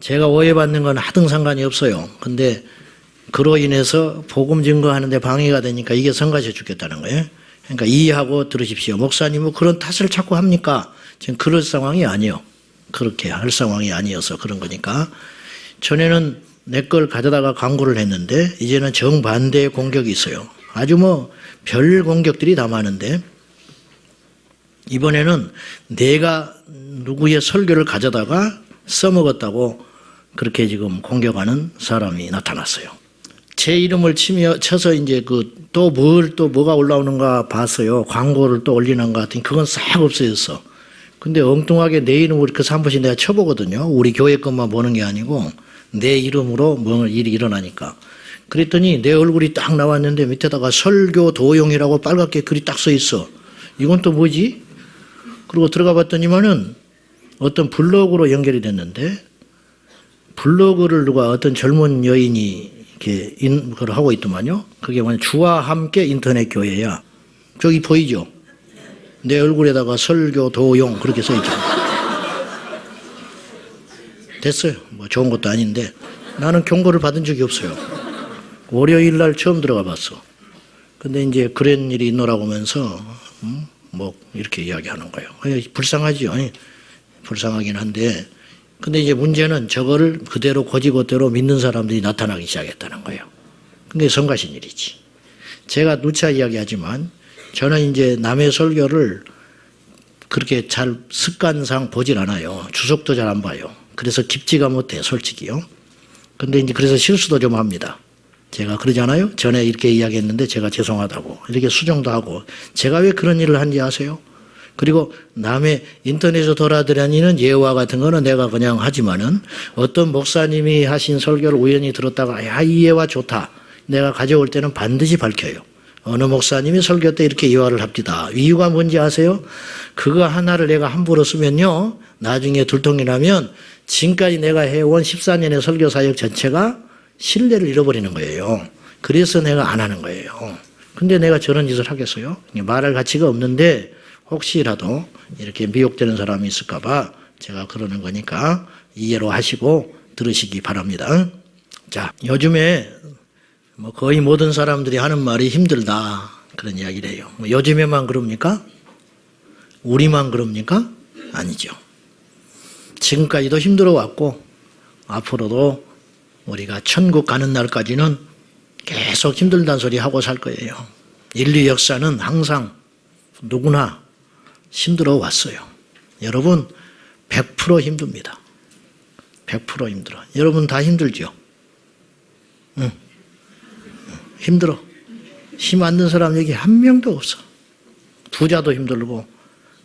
제가 오해받는 건 하등 상관이 없어요. 근데 그로 인해서 복음 증거하는데 방해가 되니까 이게 성가셔 죽겠다는 거예요. 그러니까 이해하고 들으십시오. 목사님 뭐 그런 탓을 자꾸 합니까? 지금 그럴 상황이 아니요. 그렇게 할 상황이 아니어서 그런 거니까. 전에는 내 걸 가져다가 광고를 했는데 이제는 정반대의 공격이 있어요. 아주 뭐 별 공격들이 다 많은데 이번에는 내가 누구의 설교를 가져다가 써먹었다고 그렇게 지금 공격하는 사람이 나타났어요. 제 이름을 쳐서 이제 또 뭐가 올라오는가 봤어요. 광고를 또 올리는 것 같은 그건 싹 없어졌어. 근데 엉뚱하게 내 이름을 이렇게 한 번씩 내가 쳐보거든요. 우리 교회 것만 보는 게 아니고 내 이름으로 뭐 일이 일어나니까. 그랬더니 내 얼굴이 딱 나왔는데 밑에다가 설교 도용이라고 빨갛게 글이 딱 써 있어. 이건 또 뭐지? 그리고 들어가 봤더니만은 어떤 블로그로 연결이 됐는데 블로그를 누가 어떤 젊은 여인이 이렇게 그걸 하고 있더만요. 그게 뭐냐 주와 함께 인터넷 교회야. 저기 보이죠? 내 얼굴에다가 설교 도용 그렇게 써 있죠. 됐어요. 뭐 좋은 것도 아닌데 나는 경고를 받은 적이 없어요. 월요일 날 처음 들어가 봤어. 근데 이제 그런 일이 있노라고 하면서 뭐 이렇게 이야기하는 거예요. 불쌍하지요. 불쌍하긴 한데 근데 이제 문제는 저거를 그대로 고지고대로 믿는 사람들이 나타나기 시작했다는 거예요. 그게 성가신 일이지. 제가 누차 이야기하지만 저는 이제 남의 설교를 그렇게 잘 습관상 보질 않아요. 주석도 잘 안 봐요. 그래서 깊지가 못해 솔직히요. 근데 이제 그래서 실수도 좀 합니다. 제가 그러잖아요. 전에 이렇게 이야기했는데 제가 죄송하다고 이렇게 수정도 하고 제가 왜 그런 일을 한지 아세요? 그리고 남의 인터넷에서 돌아다니는 예화 같은 거는 내가 그냥 하지만은 어떤 목사님이 하신 설교를 우연히 들었다가 야, 이 예화 좋다. 내가 가져올 때는 반드시 밝혀요. 어느 목사님이 설교 때 이렇게 예화를 합디다. 이유가 뭔지 아세요? 그거 하나를 내가 함부로 쓰면요. 나중에 들통이 나면 지금까지 내가 해온 14년의 설교 사역 전체가 신뢰를 잃어버리는 거예요. 그래서 내가 안 하는 거예요. 근데 내가 저런 짓을 하겠어요? 말할 가치가 없는데 혹시라도 이렇게 미혹되는 사람이 있을까 봐 제가 그러는 거니까 이해로 하시고 들으시기 바랍니다. 자, 요즘에 뭐 거의 모든 사람들이 하는 말이 힘들다 그런 이야기를 해요. 뭐 요즘에만 그럽니까? 우리만 그럽니까? 아니죠. 지금까지도 힘들어 왔고 앞으로도 우리가 천국 가는 날까지는 계속 힘들다는 소리 하고 살 거예요. 인류 역사는 항상 누구나 힘들어 왔어요. 여러분 100% 힘듭니다. 100% 힘들어. 여러분 다 힘들죠? 응. 힘들어. 힘 안 든 사람 여기 한 명도 없어. 부자도 힘들고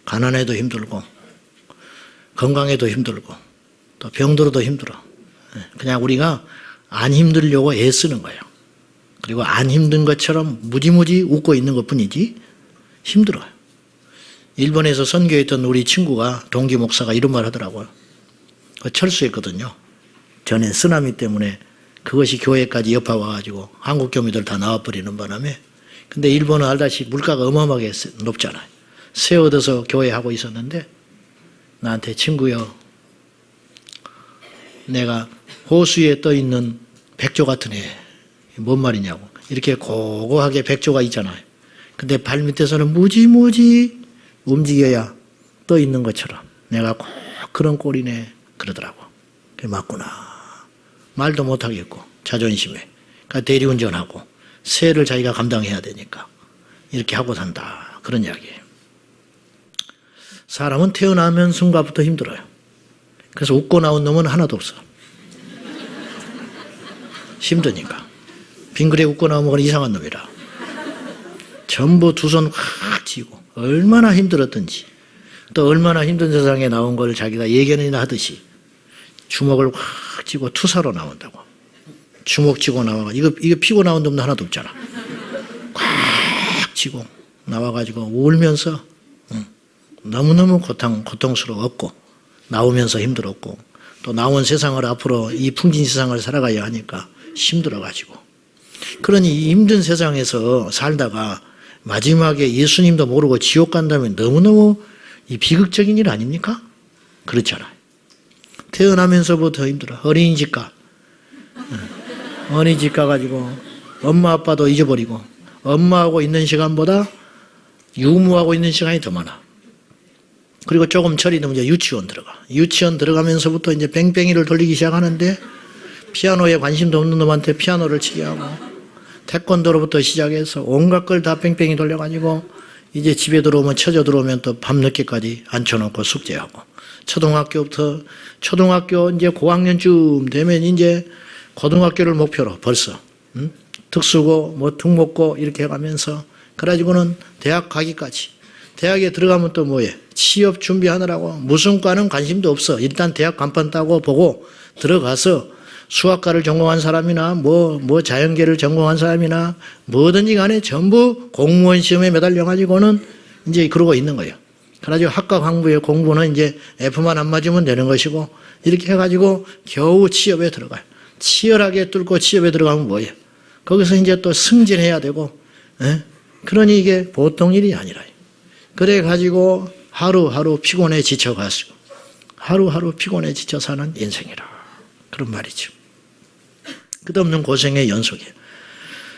가난해도 힘들고 건강해도 힘들고 또 병들어도 힘들어. 그냥 우리가 안 힘들려고 애쓰는 거예요. 그리고 안 힘든 것처럼 무지무지 웃고 있는 것뿐이지 힘들어요. 일본에서 선교했던 우리 친구가 동기 목사가 이런 말 하더라고요. 철수했거든요. 전에 쓰나미 때문에 그것이 교회까지 여파와가지고 한국 교민들 다 나와버리는 바람에. 근데 일본은 알다시피 물가가 어마어마하게 높잖아요. 새 얻어서 교회하고 있었는데 나한테 친구여 내가 호수에 떠있는 백조 같은 애 뭔 말이냐고. 이렇게 고고하게 백조가 있잖아요. 근데 발밑에서는 무지무지 움직여야 떠있는 것처럼 내가 꼭 그런 꼴이네 그러더라고. 그게 맞구나. 말도 못하겠고 자존심에 그러니까 대리운전하고 세를 자기가 감당해야 되니까 이렇게 하고 산다 그런 이야기예요. 사람은 태어나면 순간부터 힘들어요. 그래서 웃고 나온 놈은 하나도 없어. 힘드니까. 빙그레 웃고 나오면 그건 이상한 놈이라. 전부 두 손 확 쥐고 얼마나 힘들었던지 또 얼마나 힘든 세상에 나온 걸 자기가 예견이나 하듯이 주먹을 확 쥐고 투사로 나온다고. 주먹 쥐고 나와가 이거 피고 나온 놈도 하나도 없잖아. 꽉 쥐고 나와가지고 울면서 너무너무 고통스러웠고 나오면서 힘들었고 또 나온 세상을 앞으로 이 풍진 세상을 살아가야 하니까 힘들어가지고 그러니 이 힘든 세상에서 살다가 마지막에 예수님도 모르고 지옥 간다면 너무너무 이 비극적인 일 아닙니까? 그렇잖아요. 태어나면서부터 힘들어. 어린이집 가. 어린이집 가가지고 엄마 아빠도 잊어버리고 엄마하고 있는 시간보다 유무하고 있는 시간이 더 많아. 그리고 조금 철이 들면 이제 유치원 들어가. 유치원 들어가면서부터 이제 뺑뺑이를 돌리기 시작하는데 피아노에 관심도 없는 놈한테 피아노를 치게 하고 태권도로부터 시작해서 온갖 걸 다 뺑뺑이 돌려가지고 이제 집에 들어오면 처져 들어오면 또 밤늦게까지 앉혀놓고 숙제하고 초등학교부터 초등학교 이제 고학년쯤 되면 이제 고등학교를 목표로 벌써 특수고 뭐 특목고 이렇게 해가면서 그래가지고는 대학 가기까지 대학에 들어가면 또 뭐해 취업 준비하느라고 무슨 과는 관심도 없어. 일단 대학 간판 따고 보고 들어가서 수학과를 전공한 사람이나 뭐 자연계를 전공한 사람이나 뭐든지 간에 전부 공무원 시험에 매달려가지고는 이제 그러고 있는 거예요. 그래가지고 학과 학부의 공부는 이제 F만 안 맞으면 되는 것이고 이렇게 해가지고 겨우 취업에 들어가요. 치열하게 뚫고 취업에 들어가면 뭐예요? 거기서 이제 또 승진해야 되고, 그러니 이게 보통 일이 아니라. 그래가지고 하루하루 피곤해 지쳐가지고, 하루하루 피곤해 지쳐 사는 인생이라. 그런 말이죠. 끝없는 고생의 연속이에요.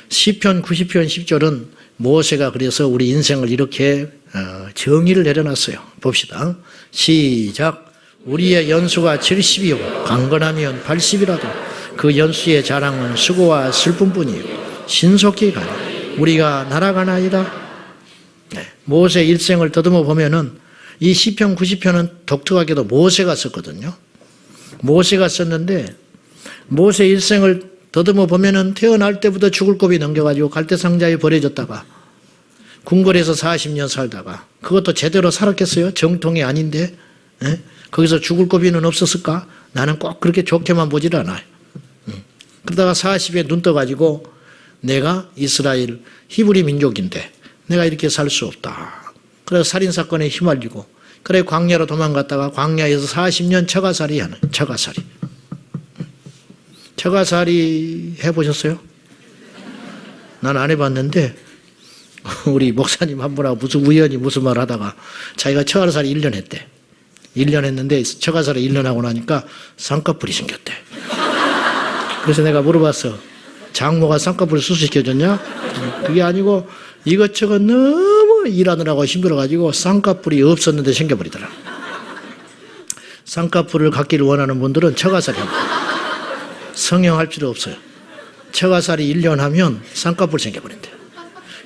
시편 90편 10절은 모세가 그래서 우리 인생을 이렇게 정의를 내려놨어요. 봅시다. 시작. 우리의 연수가 70이요 강건하면 80이라도 그 연수의 자랑은 수고와 슬픔뿐이요 신속히 가니 우리가 날아가나이다. 모세 일생을 더듬어 보면은 이 시편 90편은 독특하게도 모세가 썼거든요. 모세가 썼는데 모세 일생을 더듬어 보면은 태어날 때부터 죽을 고비 넘겨가지고 갈대상자에 버려졌다가 궁궐에서 40년 살다가 그것도 제대로 살았겠어요? 정통이 아닌데 거기서 죽을 고비는 없었을까? 나는 꼭 그렇게 좋게만 보질 않아요. 그러다가 40에 눈 떠가지고 내가 이스라엘 히브리 민족인데 내가 이렇게 살 수 없다. 그래서 살인사건에 휘말리고 그래 광야로 도망갔다가 광야에서 40년 처가살이 하는 처가살이. 처가살이 해보셨어요? 난 안 해봤는데 우리 목사님 한 분하고 무슨 우연히 무슨 말 하다가 자기가 처가살이 1년 했대. 1년 했는데 처가살이 1년 하고 나니까 쌍꺼풀이 생겼대. 그래서 내가 물어봤어. 장모가 쌍꺼풀 수술시켜줬냐? 그게 아니고 이것저것 너무 일하느라고 힘들어가지고 쌍꺼풀이 없었는데 생겨버리더라. 쌍꺼풀을 갖기를 원하는 분들은 처가살이 합니다. 성형할 필요 없어요. 처가살이 1년 하면 쌍꺼풀 생겨버린대.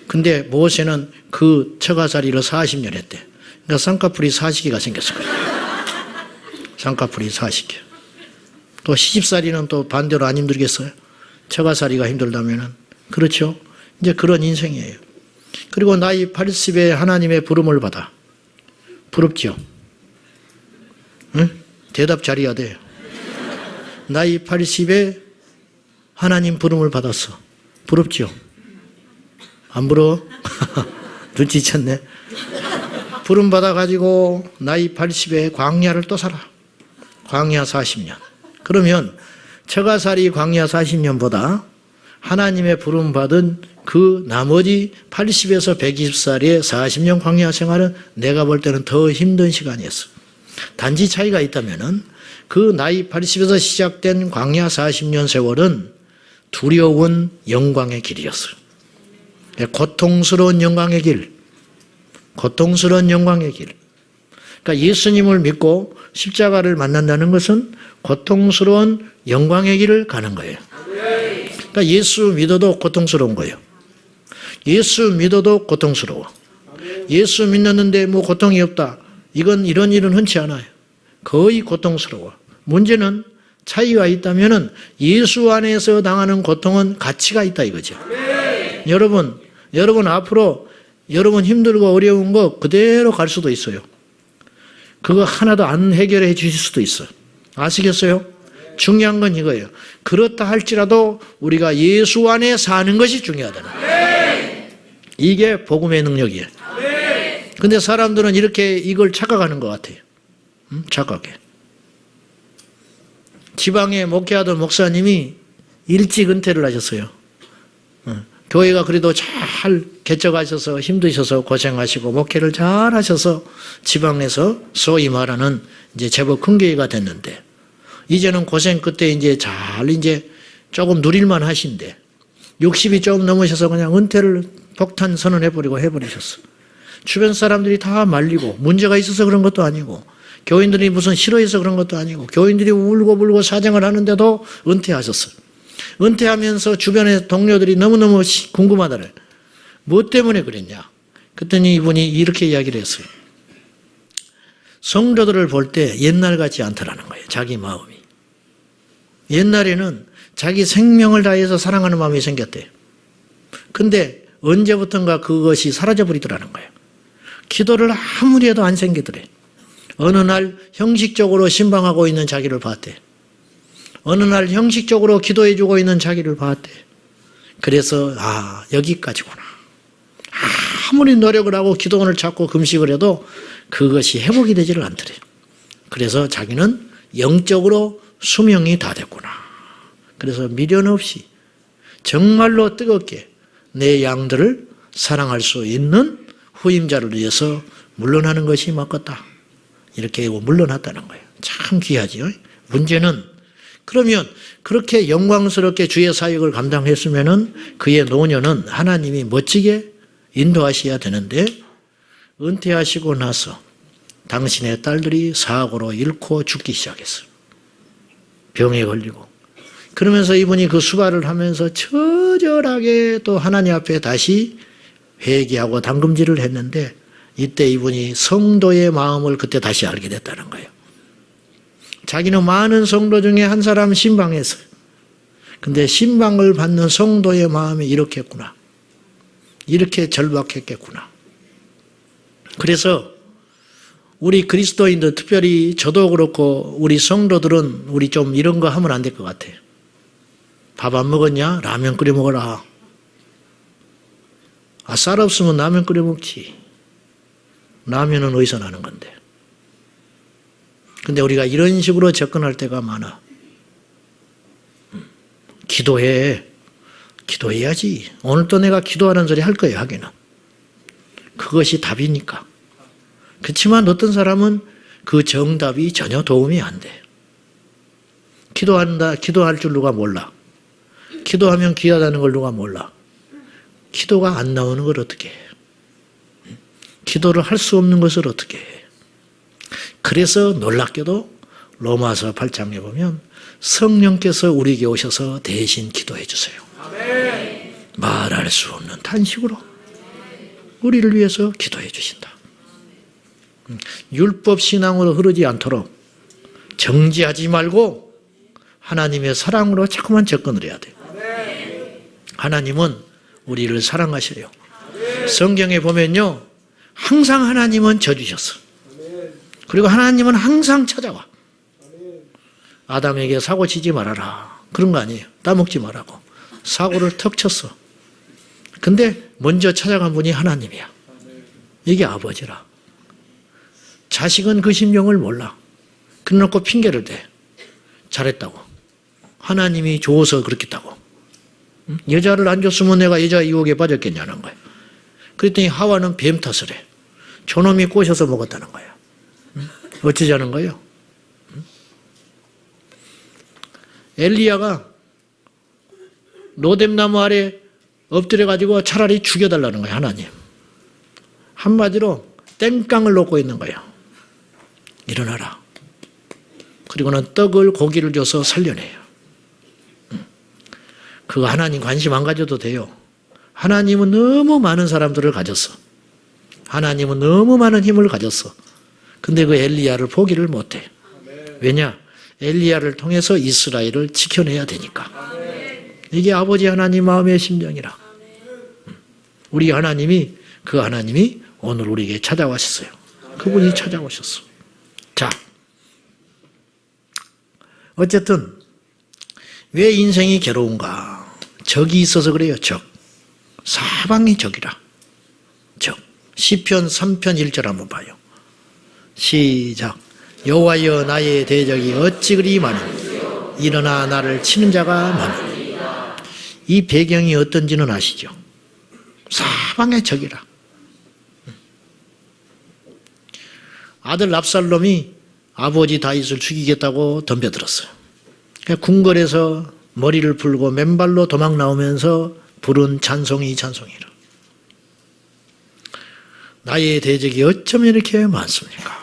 근데 모세는 그 처가살이를 40년 했대. 그러니까 쌍꺼풀이 40개가 생겼을 거예요. 쌍꺼풀이 40개. 또 시집살이는 또 반대로 안 힘들겠어요? 처가살이가 힘들다면은. 그렇죠? 이제 그런 인생이에요. 그리고 나이 80에 하나님의 부름을 받아. 부럽지요? 응? 대답 잘해야 돼. 나이 80에 하나님 부름을 받았어. 부럽지요? 안 부러워? 눈치챘네. 부름 받아가지고 나이 80에 광야를 또 살아. 광야 40년. 그러면 처가살이 광야 40년보다 하나님의 부름 받은 그 나머지 80에서 120살의 40년 광야 생활은 내가 볼 때는 더 힘든 시간이었어. 단지 차이가 있다면은 그 나이 80에서 시작된 광야 40년 세월은 두려운 영광의 길이었어요. 고통스러운 영광의 길. 고통스러운 영광의 길. 그러니까 예수님을 믿고 십자가를 만난다는 것은 고통스러운 영광의 길을 가는 거예요. 그러니까 예수 믿어도 고통스러운 거예요. 예수 믿어도 고통스러워. 예수 믿는데 뭐 고통이 없다. 이건 이런 일은 흔치 않아요. 거의 고통스러워. 문제는 차이가 있다면은 예수 안에서 당하는 고통은 가치가 있다 이거죠. 여러분 앞으로 여러분 힘들고 어려운 거 그대로 갈 수도 있어요. 그거 하나도 안 해결해 주실 수도 있어요. 아시겠어요? 중요한 건 이거예요. 그렇다 할지라도 우리가 예수 안에 사는 것이 중요하다는. 이게 복음의 능력이에요. 근데 사람들은 이렇게 이걸 착각하는 것 같아요. 착각해. 지방에 목회하던 목사님이 일찍 은퇴를 하셨어요. 교회가 그래도 잘 개척하셔서 힘드셔서 고생하시고 목회를 잘 하셔서 지방에서 소위 말하는 이제 제법 큰 교회가 됐는데 이제는 고생 끝에 이제 잘 이제 조금 누릴만 하신데 60이 조금 넘으셔서 그냥 은퇴를 폭탄 선언해버리고 해버리셨어. 주변 사람들이 다 말리고 문제가 있어서 그런 것도 아니고 교인들이 무슨 싫어해서 그런 것도 아니고 교인들이 울고불고 사정을 하는데도 은퇴하셨어. 은퇴하면서 주변의 동료들이 너무너무 궁금하다래. 뭐 때문에 그랬냐? 그랬더니 이분이 이렇게 이야기를 했어요. 성도들을 볼 때 옛날 같지 않더라는 거예요. 자기 마음이. 옛날에는 자기 생명을 다해서 사랑하는 마음이 생겼대요. 근데 언제부턴가 그것이 사라져버리더라는 거예요. 기도를 아무리 해도 안 생기더래. 어느 날 형식적으로 신방하고 있는 자기를 봤대. 어느 날 형식적으로 기도해주고 있는 자기를 봤대. 그래서 여기까지구나. 아무리 노력을 하고 기도원을 찾고 금식을 해도 그것이 회복이 되지를 않더래. 그래서 자기는 영적으로 수명이 다 됐구나. 그래서 미련 없이 정말로 뜨겁게 내 양들을 사랑할 수 있는 후임자를 위해서 물러나는 것이 맞겠다. 이렇게 물러났다는 거예요. 참 귀하지요. 문제는 그러면 그렇게 영광스럽게 주의 사역을 감당했으면은 그의 노년은 하나님이 멋지게 인도하셔야 되는데 은퇴하시고 나서 당신의 딸들이 사고로 잃고 죽기 시작했어요. 병에 걸리고. 그러면서 이분이 그 수발을 하면서 처절하게 또 하나님 앞에 다시 회개하고 담금질을 했는데 이때 이분이 성도의 마음을 그때 다시 알게 됐다는 거예요. 자기는 많은 성도 중에 한 사람 신방했어요. 근데 신방을 받는 성도의 마음이 이렇겠구나. 이렇게 절박했겠구나. 그래서 우리 그리스도인들, 특별히 저도 그렇고 우리 성도들은 우리 좀 이런 거 하면 안 될 것 같아요. 밥 안 먹었냐? 라면 끓여 먹어라. 쌀 없으면 라면 끓여 먹지. 라면은 어디서 나는 건데. 근데 우리가 이런 식으로 접근할 때가 많아. 기도해. 기도해야지. 오늘 또 내가 기도하는 소리 할 거예요, 하기는. 그것이 답이니까. 그렇지만 어떤 사람은 그 정답이 전혀 도움이 안 돼. 기도할 줄 누가 몰라. 기도하면 귀하다는 걸 누가 몰라. 기도가 안 나오는 걸 어떻게 해. 기도를 할 수 없는 것을 어떻게 해. 그래서 놀랍게도 로마서 8장에 보면 성령께서 우리에게 오셔서 대신 기도해 주세요. 말할 수 없는 탄식으로 우리를 위해서 기도해 주신다. 율법 신앙으로 흐르지 않도록 정지하지 말고 하나님의 사랑으로 자꾸만 접근을 해야 돼요. 하나님은 우리를 사랑하시래요. 성경에 보면요, 항상 하나님은 져주셨어. 그리고 하나님은 항상 찾아와. 아담에게 사고 치지 말아라. 그런 거 아니에요. 따먹지 말라고. 사고를 턱 쳤어. 근데 먼저 찾아간 분이 하나님이야. 이게 아버지라. 자식은 그 심령을 몰라. 그래놓고 핑계를 대. 잘했다고. 하나님이 좋아서 그렇겠다고. 여자를 안 줬으면 내가 여자 유혹에 빠졌겠냐는 거야. 그랬더니 하와는 뱀 탓을 해. 저놈이 꼬셔서 먹었다는 거야. 어쩌자는 거예요? 엘리야가 로뎀나무 아래 엎드려가지고 차라리 죽여달라는 거예요, 하나님. 한마디로 땡깡을 놓고 있는 거예요. 일어나라. 그리고는 떡을 고기를 줘서 살려내요. 그거 하나님 관심 안 가져도 돼요. 하나님은 너무 많은 사람들을 가졌어. 하나님은 너무 많은 힘을 가졌어. 근데 그 엘리야를 포기를 못해. 왜냐? 엘리야를 통해서 이스라엘을 지켜내야 되니까. 이게 아버지 하나님 마음의 심정이라. 우리 하나님이, 그 하나님이 오늘 우리에게 찾아오셨어요. 그분이 찾아오셨어. 자, 어쨌든 왜 인생이 괴로운가? 적이 있어서 그래요. 적. 사방이 적이라. 적. 시편 3편 1절 한번 봐요. 시작. 여호와여 나의 대적이 어찌 그리 많으니 일어나 나를 치는 자가 많으니. 이 배경이 어떤지는 아시죠? 사방의 적이라. 아들 압살롬이 아버지 다윗을 죽이겠다고 덤벼들었어요. 궁궐에서 머리를 풀고 맨발로 도망 나오면서 부른 찬송이 찬송이라. 나의 대적이 어쩌면 이렇게 많습니까?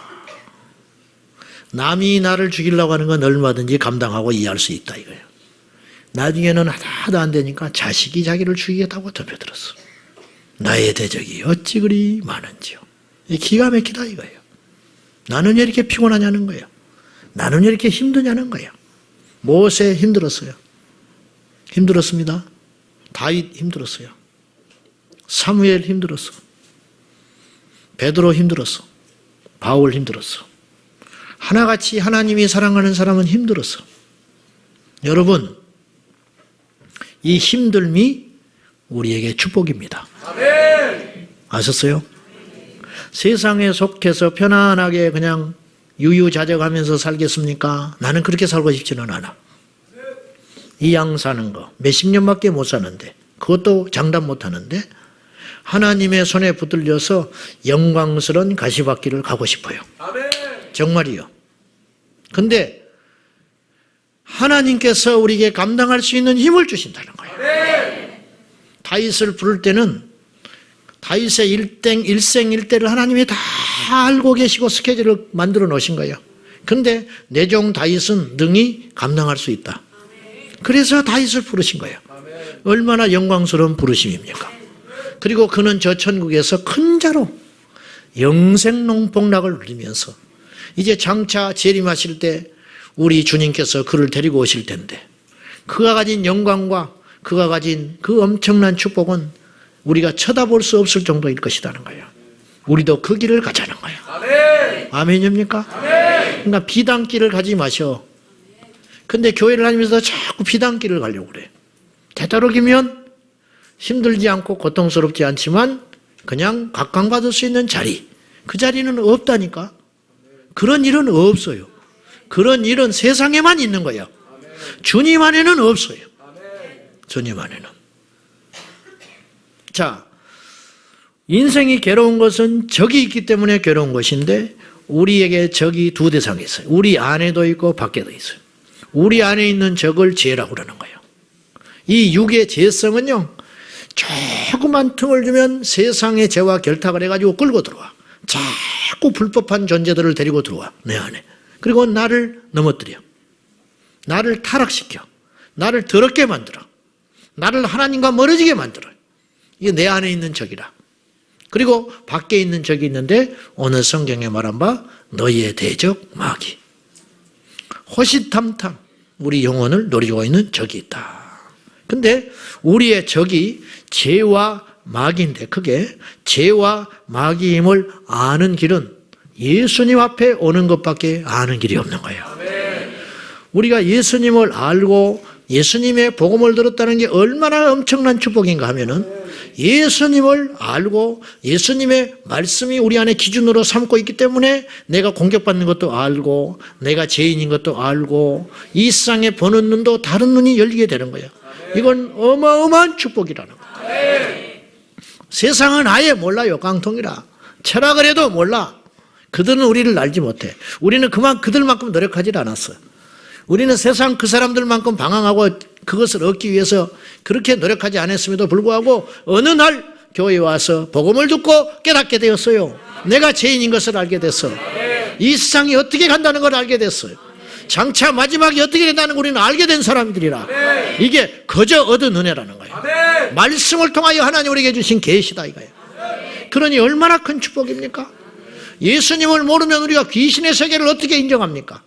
남이 나를 죽이려고 하는 건 얼마든지 감당하고 이해할 수 있다 이거예요. 나중에는 하나도 안 되니까 자식이 자기를 죽이겠다고 덤벼들었어. 나의 대적이 어찌 그리 많은지요. 기가 막히다 이거예요. 나는 왜 이렇게 피곤하냐는 거예요. 나는 왜 이렇게 힘드냐는 거예요. 모세 힘들었어요. 힘들었습니다. 다윗 힘들었어요. 사무엘 힘들었어. 베드로 힘들었어. 바울 힘들었어. 하나같이 하나님이 사랑하는 사람은 힘들었어. 여러분, 이 힘듦이 우리에게 축복입니다. 아셨어요? 세상에 속해서 편안하게 그냥 유유자적하면서 살겠습니까? 나는 그렇게 살고 싶지는 않아. 이 양 사는 거 몇십 년밖에 못 사는데, 그것도 장담 못 하는데 하나님의 손에 붙들려서 영광스러운 가시밭길을 가고 싶어요. 정말이요. 근데 하나님께서 우리에게 감당할 수 있는 힘을 주신다는 거예요. 다윗을 부를 때는 다윗의 일생일대를 하나님이 다 알고 계시고 스케줄을 만들어 놓으신 거예요. 그런데 내 종 다윗은 능히 감당할 수 있다. 그래서 다윗을 부르신 거예요. 얼마나 영광스러운 부르심입니까? 그리고 그는 저 천국에서 큰 자로 영생농복락을 누리면서 이제 장차 재림하실 때 우리 주님께서 그를 데리고 오실 텐데, 그가 가진 영광과 그가 가진 그 엄청난 축복은 우리가 쳐다볼 수 없을 정도일 것이라는 거예요. 우리도 그 길을 가자는 거예요. 아멘입니까? 그러니까 비단길을 가지 마셔. 근데 교회를 다니면서 자꾸 비단길을 가려고 그래. 되도록이면 힘들지 않고 고통스럽지 않지만 그냥 각광받을 수 있는 자리, 그 자리는 없다니까. 그런 일은 없어요. 그런 일은 세상에만 있는 거예요. 주님 안에는 없어요. 주님 안에는. 자, 인생이 괴로운 것은 적이 있기 때문에 괴로운 것인데, 우리에게 적이 두 대상이 있어요. 우리 안에도 있고 밖에도 있어요. 우리 안에 있는 적을 죄라고 그러는 거예요. 이 육의 죄성은요, 조그만 틈을 주면 세상의 죄와 결탁을 해가지고 끌고 들어와. 자꾸 불법한 존재들을 데리고 들어와, 내 안에. 그리고 나를 넘어뜨려. 나를 타락시켜. 나를 더럽게 만들어. 나를 하나님과 멀어지게 만들어. 이게 내 안에 있는 적이라. 그리고 밖에 있는 적이 있는데, 오늘 성경에 말한 바 너희의 대적 마귀. 호시탐탐 우리 영혼을 노리고 있는 적이 있다. 근데 우리의 적이 죄와 마귀인데, 그게 죄와 마귀임을 아는 길은 예수님 앞에 오는 것밖에 아는 길이 없는 거예요. 우리가 예수님을 알고 예수님의 복음을 들었다는 게 얼마나 엄청난 축복인가 하면은, 예수님을 알고 예수님의 말씀이 우리 안에 기준으로 삼고 있기 때문에 내가 공격받는 것도 알고 내가 죄인인 것도 알고 이 세상에 보는 눈도 다른 눈이 열리게 되는 거예요. 이건 어마어마한 축복이라는 거예요. 세상은 아예 몰라요. 깡통이라. 철학을 해도 몰라. 그들은 우리를 알지 못해. 우리는 그들만큼 노력하지 않았어요. 우리는 세상 그 사람들만큼 방황하고 그것을 얻기 위해서 그렇게 노력하지 않았음에도 불구하고 어느 날 교회에 와서 복음을 듣고 깨닫게 되었어요. 내가 죄인인 것을 알게 됐어. 이 세상이 어떻게 간다는 걸 알게 됐어요. 장차 마지막이 어떻게 된다는 걸 우리는 알게 된 사람들이라. 이게 거저 얻은 은혜라는 거예요. 말씀을 통하여 하나님 우리에게 주신 계시다 이거예요. 그러니 얼마나 큰 축복입니까? 예수님을 모르면 우리가 귀신의 세계를 어떻게 인정합니까?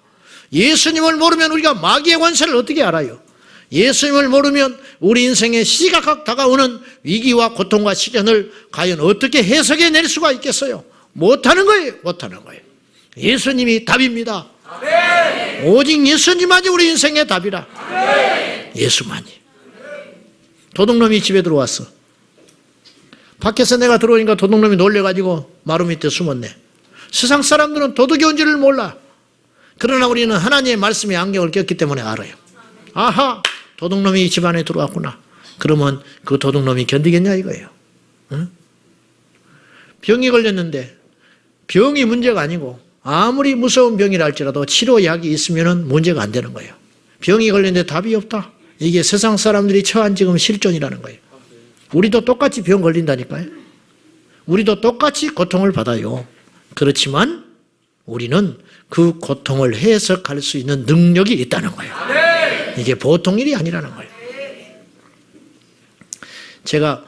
예수님을 모르면 우리가 마귀의 권세를 어떻게 알아요? 예수님을 모르면 우리 인생에 시각각 다가오는 위기와 고통과 시련을 과연 어떻게 해석해낼 수가 있겠어요? 못하는 거예요. 못하는 거예요. 예수님이 답입니다. 아멘. 오직 예수님만이 우리 인생의 답이라. 아멘. 예수만이. 도둑놈이 집에 들어왔어. 밖에서 내가 들어오니까 도둑놈이 놀래가지고 마루 밑에 숨었네. 세상 사람들은 도둑이 온 줄을 몰라. 그러나 우리는 하나님의 말씀에 안경을 꼈기 때문에 알아요. 아하, 도둑놈이 집 안에 들어왔구나. 그러면 그 도둑놈이 견디겠냐 이거예요. 응? 병이 걸렸는데 병이 문제가 아니고 아무리 무서운 병이라 할지라도 치료약이 있으면 문제가 안 되는 거예요. 병이 걸렸는데 답이 없다. 이게 세상 사람들이 처한 지금 실존이라는 거예요. 우리도 똑같이 병 걸린다니까요. 우리도 똑같이 고통을 받아요. 그렇지만 우리는 그 고통을 해석할 수 있는 능력이 있다는 거예요. 이게 보통 일이 아니라는 거예요. 제가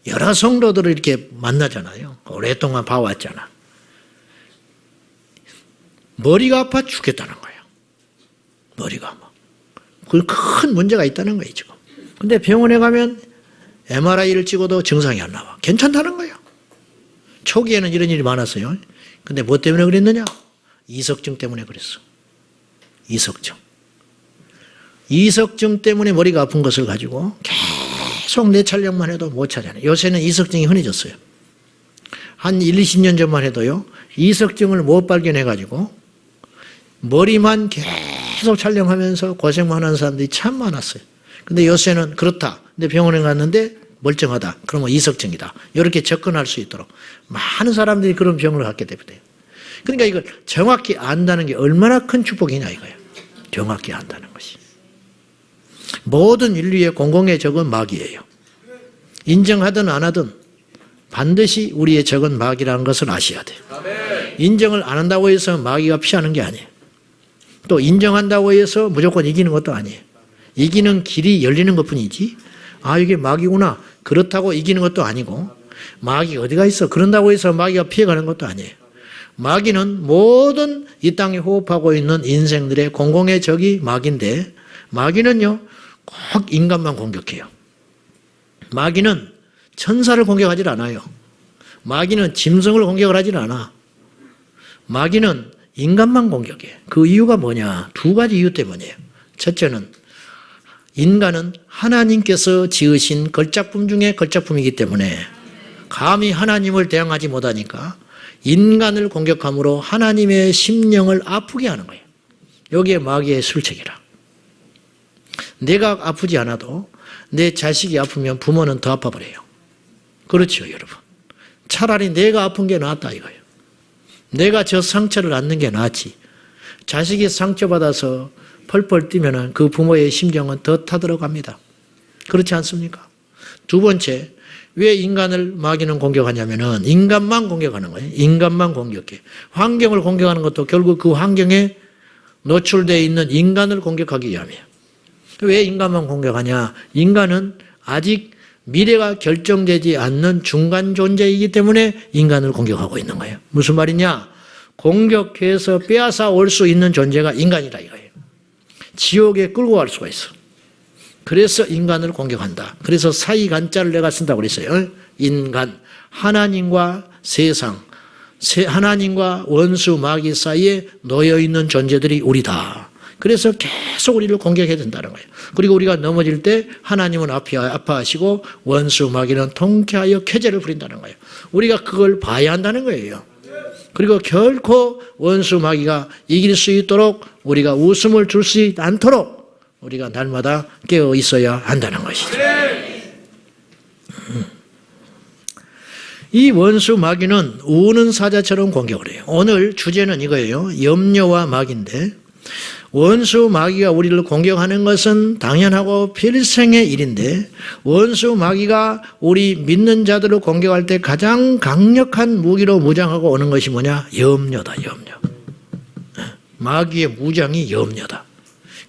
여러 성도들을 이렇게 만나잖아요. 오랫동안 봐왔잖아. 머리가 아파 죽겠다는 거예요. 머리가 아파. 큰 문제가 있다는 거예요, 지금. 근데 병원에 가면 MRI를 찍어도 증상이 안 나와. 괜찮다는 거예요. 초기에는 이런 일이 많았어요. 근데 뭐 때문에 그랬느냐? 이석증 때문에 그랬어. 이석증 때문에 머리가 아픈 것을 가지고 계속 뇌촬영만 해도 못 찾아내요. 요새는 이석증이 흔해졌어요. 한 1, 20년 전만 해도요, 이석증을 못 발견해가지고 머리만 계속 촬영하면서 고생만 하는 사람들이 참 많았어요. 근데 요새는 그렇다. 근데 병원에 갔는데 멀쩡하다. 그러면 이석증이다. 이렇게 접근할 수 있도록 많은 사람들이 그런 병을 갖게 됩니다. 그러니까 이걸 정확히 안다는 게 얼마나 큰 축복이냐 이거예요. 정확히 안다는 것이. 모든 인류의 공공의 적은 마귀예요. 인정하든 안 하든 반드시 우리의 적은 마귀라는 것을 아셔야 돼요. 인정을 안 한다고 해서 마귀가 피하는 게 아니에요. 또 인정한다고 해서 무조건 이기는 것도 아니에요. 이기는 길이 열리는 것뿐이지, 아 이게 마귀구나 그렇다고 이기는 것도 아니고, 마귀가 어디가 있어 그런다고 해서 마귀가 피해가는 것도 아니에요. 마귀는 모든 이 땅에 호흡하고 있는 인생들의 공공의 적이 마귀인데, 마귀는요 꼭 인간만 공격해요. 마귀는 천사를 공격하지 않아요. 마귀는 짐승을 공격을 하지 않아. 마귀는 인간만 공격해. 그 이유가 뭐냐? 두 가지 이유 때문이에요. 첫째는 인간은 하나님께서 지으신 걸작품 중에 걸작품이기 때문에 감히 하나님을 대항하지 못하니까 인간을 공격함으로 하나님의 심령을 아프게 하는 거예요. 여기에 마귀의 술책이라. 내가 아프지 않아도 내 자식이 아프면 부모는 더 아파버려요. 그렇죠, 여러분. 차라리 내가 아픈 게 낫다 이거예요. 내가 저 상처를 안는 게 낫지. 자식이 상처받아서 펄펄 뛰면 그 부모의 심정은 더 타들어갑니다. 그렇지 않습니까? 두 번째, 왜 인간을 마귀는 공격하냐면은 인간만 공격하는 거예요. 인간만 공격해. 환경을 공격하는 것도 결국 그 환경에 노출되어 있는 인간을 공격하기 위함이에요. 왜 인간만 공격하냐? 인간은 아직 미래가 결정되지 않는 중간 존재이기 때문에 인간을 공격하고 있는 거예요. 무슨 말이냐? 공격해서 빼앗아 올 수 있는 존재가 인간이다 이거예요. 지옥에 끌고 갈 수가 있어. 그래서 인간을 공격한다. 그래서 사이간자를 내가 쓴다고 그랬어요. 인간, 하나님과 세상, 하나님과 원수 마귀 사이에 놓여있는 존재들이 우리다. 그래서 계속 우리를 공격해야 된다는 거예요. 그리고 우리가 넘어질 때 하나님은 아파하시고 원수 마귀는 통쾌하여 쾌재를 부린다는 거예요. 우리가 그걸 봐야 한다는 거예요. 그리고 결코 원수 마귀가 이길 수 있도록 우리가 웃음을 줄 수 않도록 우리가 날마다 깨어 있어야 한다는 것이죠. 이 원수 마귀는 우는 사자처럼 공격을 해요. 오늘 주제는 이거예요. 염려와 마귀인데, 원수 마귀가 우리를 공격하는 것은 당연하고 필생의 일인데, 원수 마귀가 우리 믿는 자들을 공격할 때 가장 강력한 무기로 무장하고 오는 것이 뭐냐? 염려다, 염려. 마귀의 무장이 염려다.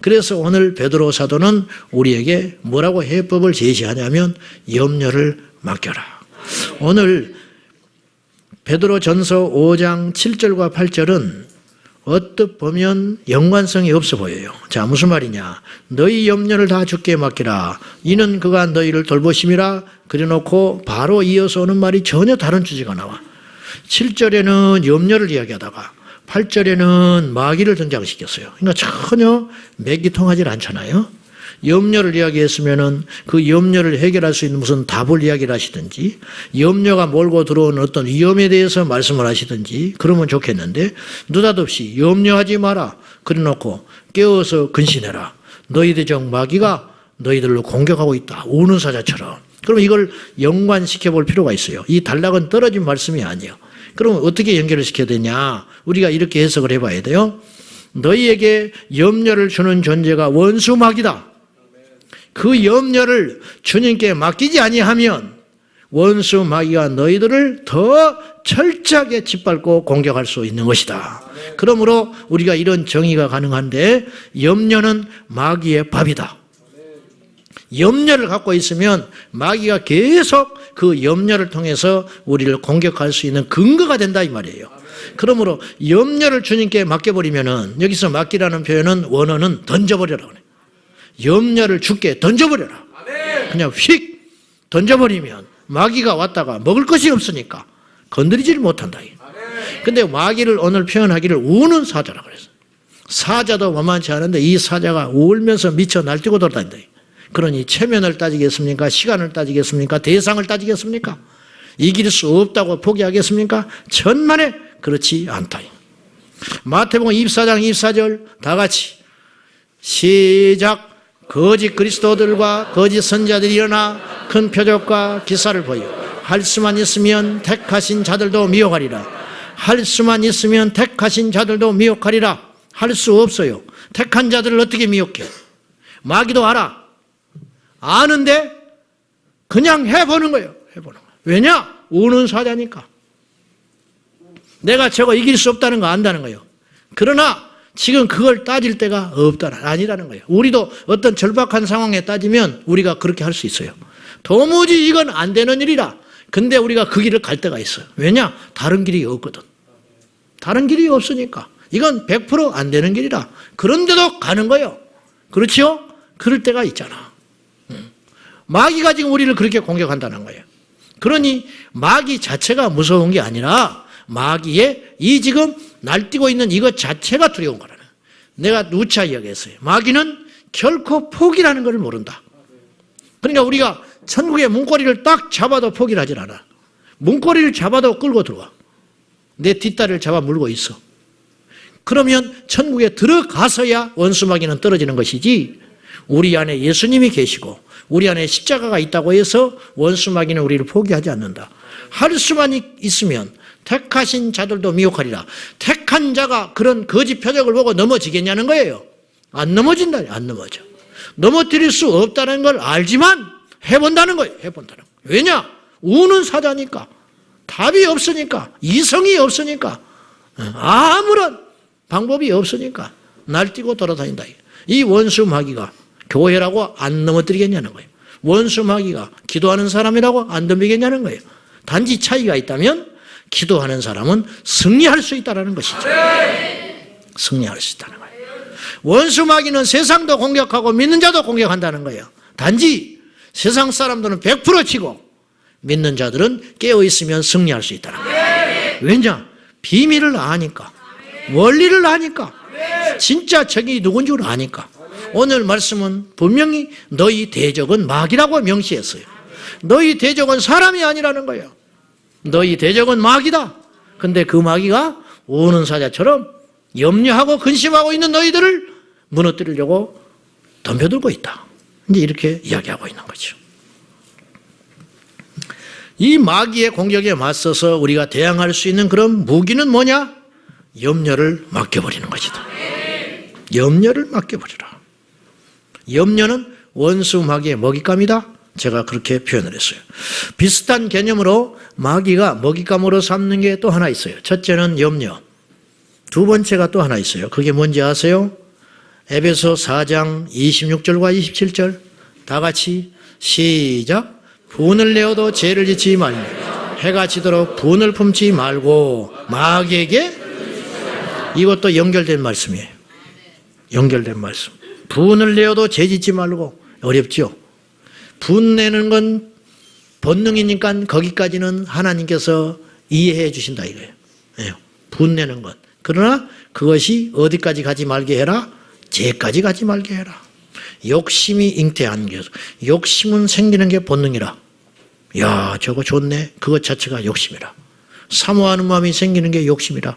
그래서 오늘 베드로 사도는 우리에게 뭐라고 해법을 제시하냐면 염려를 맡겨라. 오늘 베드로 전서 5장 7절과 8절은 어떻게 보면 연관성이 없어 보여요. 자, 무슨 말이냐? 너희 염려를 다 주께 맡기라. 이는 그가 너희를 돌보심이라. 그래놓고 바로 이어서 오는 말이 전혀 다른 주제가 나와. 7절에는 염려를 이야기하다가 8절에는 마귀를 등장시켰어요. 그러니까 전혀 맥이 통하지 않잖아요. 염려를 이야기했으면은 그 염려를 해결할 수 있는 무슨 답을 이야기를 하시든지, 염려가 몰고 들어오는 어떤 위험에 대해서 말씀을 하시든지 그러면 좋겠는데, 느닷없이 염려하지 마라 그래 놓고 깨어서 근신해라. 너희 대적 마귀가 너희들을 공격하고 있다. 우는 사자처럼. 그럼 이걸 연관시켜 볼 필요가 있어요. 이 단락은 떨어진 말씀이 아니에요. 그럼 어떻게 연결을 시켜야 되냐? 우리가 이렇게 해석을 해봐야 돼요. 너희에게 염려를 주는 존재가 원수 마귀다. 그 염려를 주님께 맡기지 아니하면 원수 마귀가 너희들을 더 철저하게 짓밟고 공격할 수 있는 것이다. 그러므로 우리가 이런 정의가 가능한데 염려는 마귀의 밥이다. 염려를 갖고 있으면 마귀가 계속 그 염려를 통해서 우리를 공격할 수 있는 근거가 된다 이 말이에요. 그러므로 염려를 주님께 맡겨버리면은, 여기서 맡기라는 표현은 원어는 던져버려라 그래요. 염려를 주께 던져버려라. 그냥 휙 던져버리면 마귀가 왔다가 먹을 것이 없으니까 건드리지를 못한다. 근데 마귀를 오늘 표현하기를 우는 사자라 그랬어요. 사자도 만만치 않은데 이 사자가 울면서 미쳐 날뛰고 돌아다닌다. 그러니 체면을 따지겠습니까? 시간을 따지겠습니까? 대상을 따지겠습니까? 이길 수 없다고 포기하겠습니까? 천만에 그렇지 않다. 마태복음 24장 24절 다 같이 시작. 거짓 그리스도들과 거짓 선자들이 일어나 큰 표적과 기사를 보여 할 수만 있으면 택하신 자들도 미혹하리라. 할 수만 있으면 택하신 자들도 미혹하리라. 할 수 없어요. 택한 자들을 어떻게 미혹해? 마귀도 알아. 아는데 그냥 해보는 거예요. 해보는 거예요. 왜냐? 우는 사자니까. 내가 저거 이길 수 없다는 거 안다는 거예요. 그러나 지금 그걸 따질 때가 아니라는 거예요. 우리도 어떤 절박한 상황에 따지면 우리가 그렇게 할 수 있어요. 도무지 이건 안 되는 일이라. 근데 우리가 그 길을 갈 때가 있어요. 왜냐? 다른 길이 없거든. 다른 길이 없으니까. 이건 100% 안 되는 길이라. 그런데도 가는 거예요. 그렇지요? 그럴 때가 있잖아. 마귀가 지금 우리를 그렇게 공격한다는 거예요. 그러니 마귀 자체가 무서운 게 아니라 마귀의 이 지금 날뛰고 있는 이것 자체가 두려운 거라는. 내가 누차 이야기했어요. 마귀는 결코 포기라는 걸 모른다. 그러니까 우리가 천국의 문고리를 딱 잡아도 포기를 하질 않아. 문고리를 잡아도 끌고 들어와. 내 뒷다리를 잡아 물고 있어. 그러면 천국에 들어가서야 원수 마귀는 떨어지는 것이지, 우리 안에 예수님이 계시고 우리 안에 십자가가 있다고 해서 원수 마귀는 우리를 포기하지 않는다. 할 수만 있으면 택하신 자들도 미혹하리라. 택한 자가 그런 거짓 표적을 보고 넘어지겠냐는 거예요. 안 넘어진다. 안 넘어져. 넘어뜨릴 수 없다는 걸 알지만 해본다는 거예요. 해본다는 거예요. 왜냐? 우는 사자니까. 답이 없으니까. 이성이 없으니까. 아무런 방법이 없으니까 날뛰고 돌아다닌다. 이 원수 마귀가 교회라고 안 넘어뜨리겠냐는 거예요. 원수 마귀가 기도하는 사람이라고 안 덤비겠냐는 거예요. 단지 차이가 있다면 기도하는 사람은 승리할 수 있다는 것이죠. 승리할 수 있다는 거예요. 원수 마귀는 세상도 공격하고 믿는 자도 공격한다는 거예요. 단지 세상 사람들은 100% 치고 믿는 자들은 깨어있으면 승리할 수 있다는 거예요. 왜냐? 비밀을 아니까. 원리를 아니까. 진짜 적이 누군지 아니까. 오늘 말씀은 분명히 너희 대적은 마귀라고 명시했어요. 너희 대적은 사람이 아니라는 거예요. 너희 대적은 마귀다. 근데 그 마귀가 우는 사자처럼 염려하고 근심하고 있는 너희들을 무너뜨리려고 덤벼들고 있다. 이제 이렇게 이야기하고 있는 거죠. 이 마귀의 공격에 맞서서 우리가 대항할 수 있는 그런 무기는 뭐냐? 염려를 맡겨버리는 것이다. 염려를 맡겨버리라. 염려는 원수 마귀의 먹잇감이다. 제가 그렇게 표현을 했어요. 비슷한 개념으로 마귀가 먹잇감으로 삼는 게 또 하나 있어요. 첫째는 염려. 두 번째가 또 하나 있어요. 그게 뭔지 아세요? 에베소 4장 26절과 27절 다 같이 시작. 분을 내어도 죄를 짓지 말고 해가 지도록 분을 품지 말고 마귀에게, 이것도 연결된 말씀이에요. 연결된 말씀. 분을 내어도 죄 짓지 말고. 어렵죠? 분 내는 건 본능이니까 거기까지는 하나님께서 이해해 주신다 이거예요. 분 내는 것. 그러나 그것이 어디까지 가지 말게 해라? 죄까지 가지 말게 해라. 욕심이 잉태하는 게, 욕심은 생기는 게 본능이라. 야, 저거 좋네. 그것 자체가 욕심이라. 사모하는 마음이 생기는 게 욕심이라.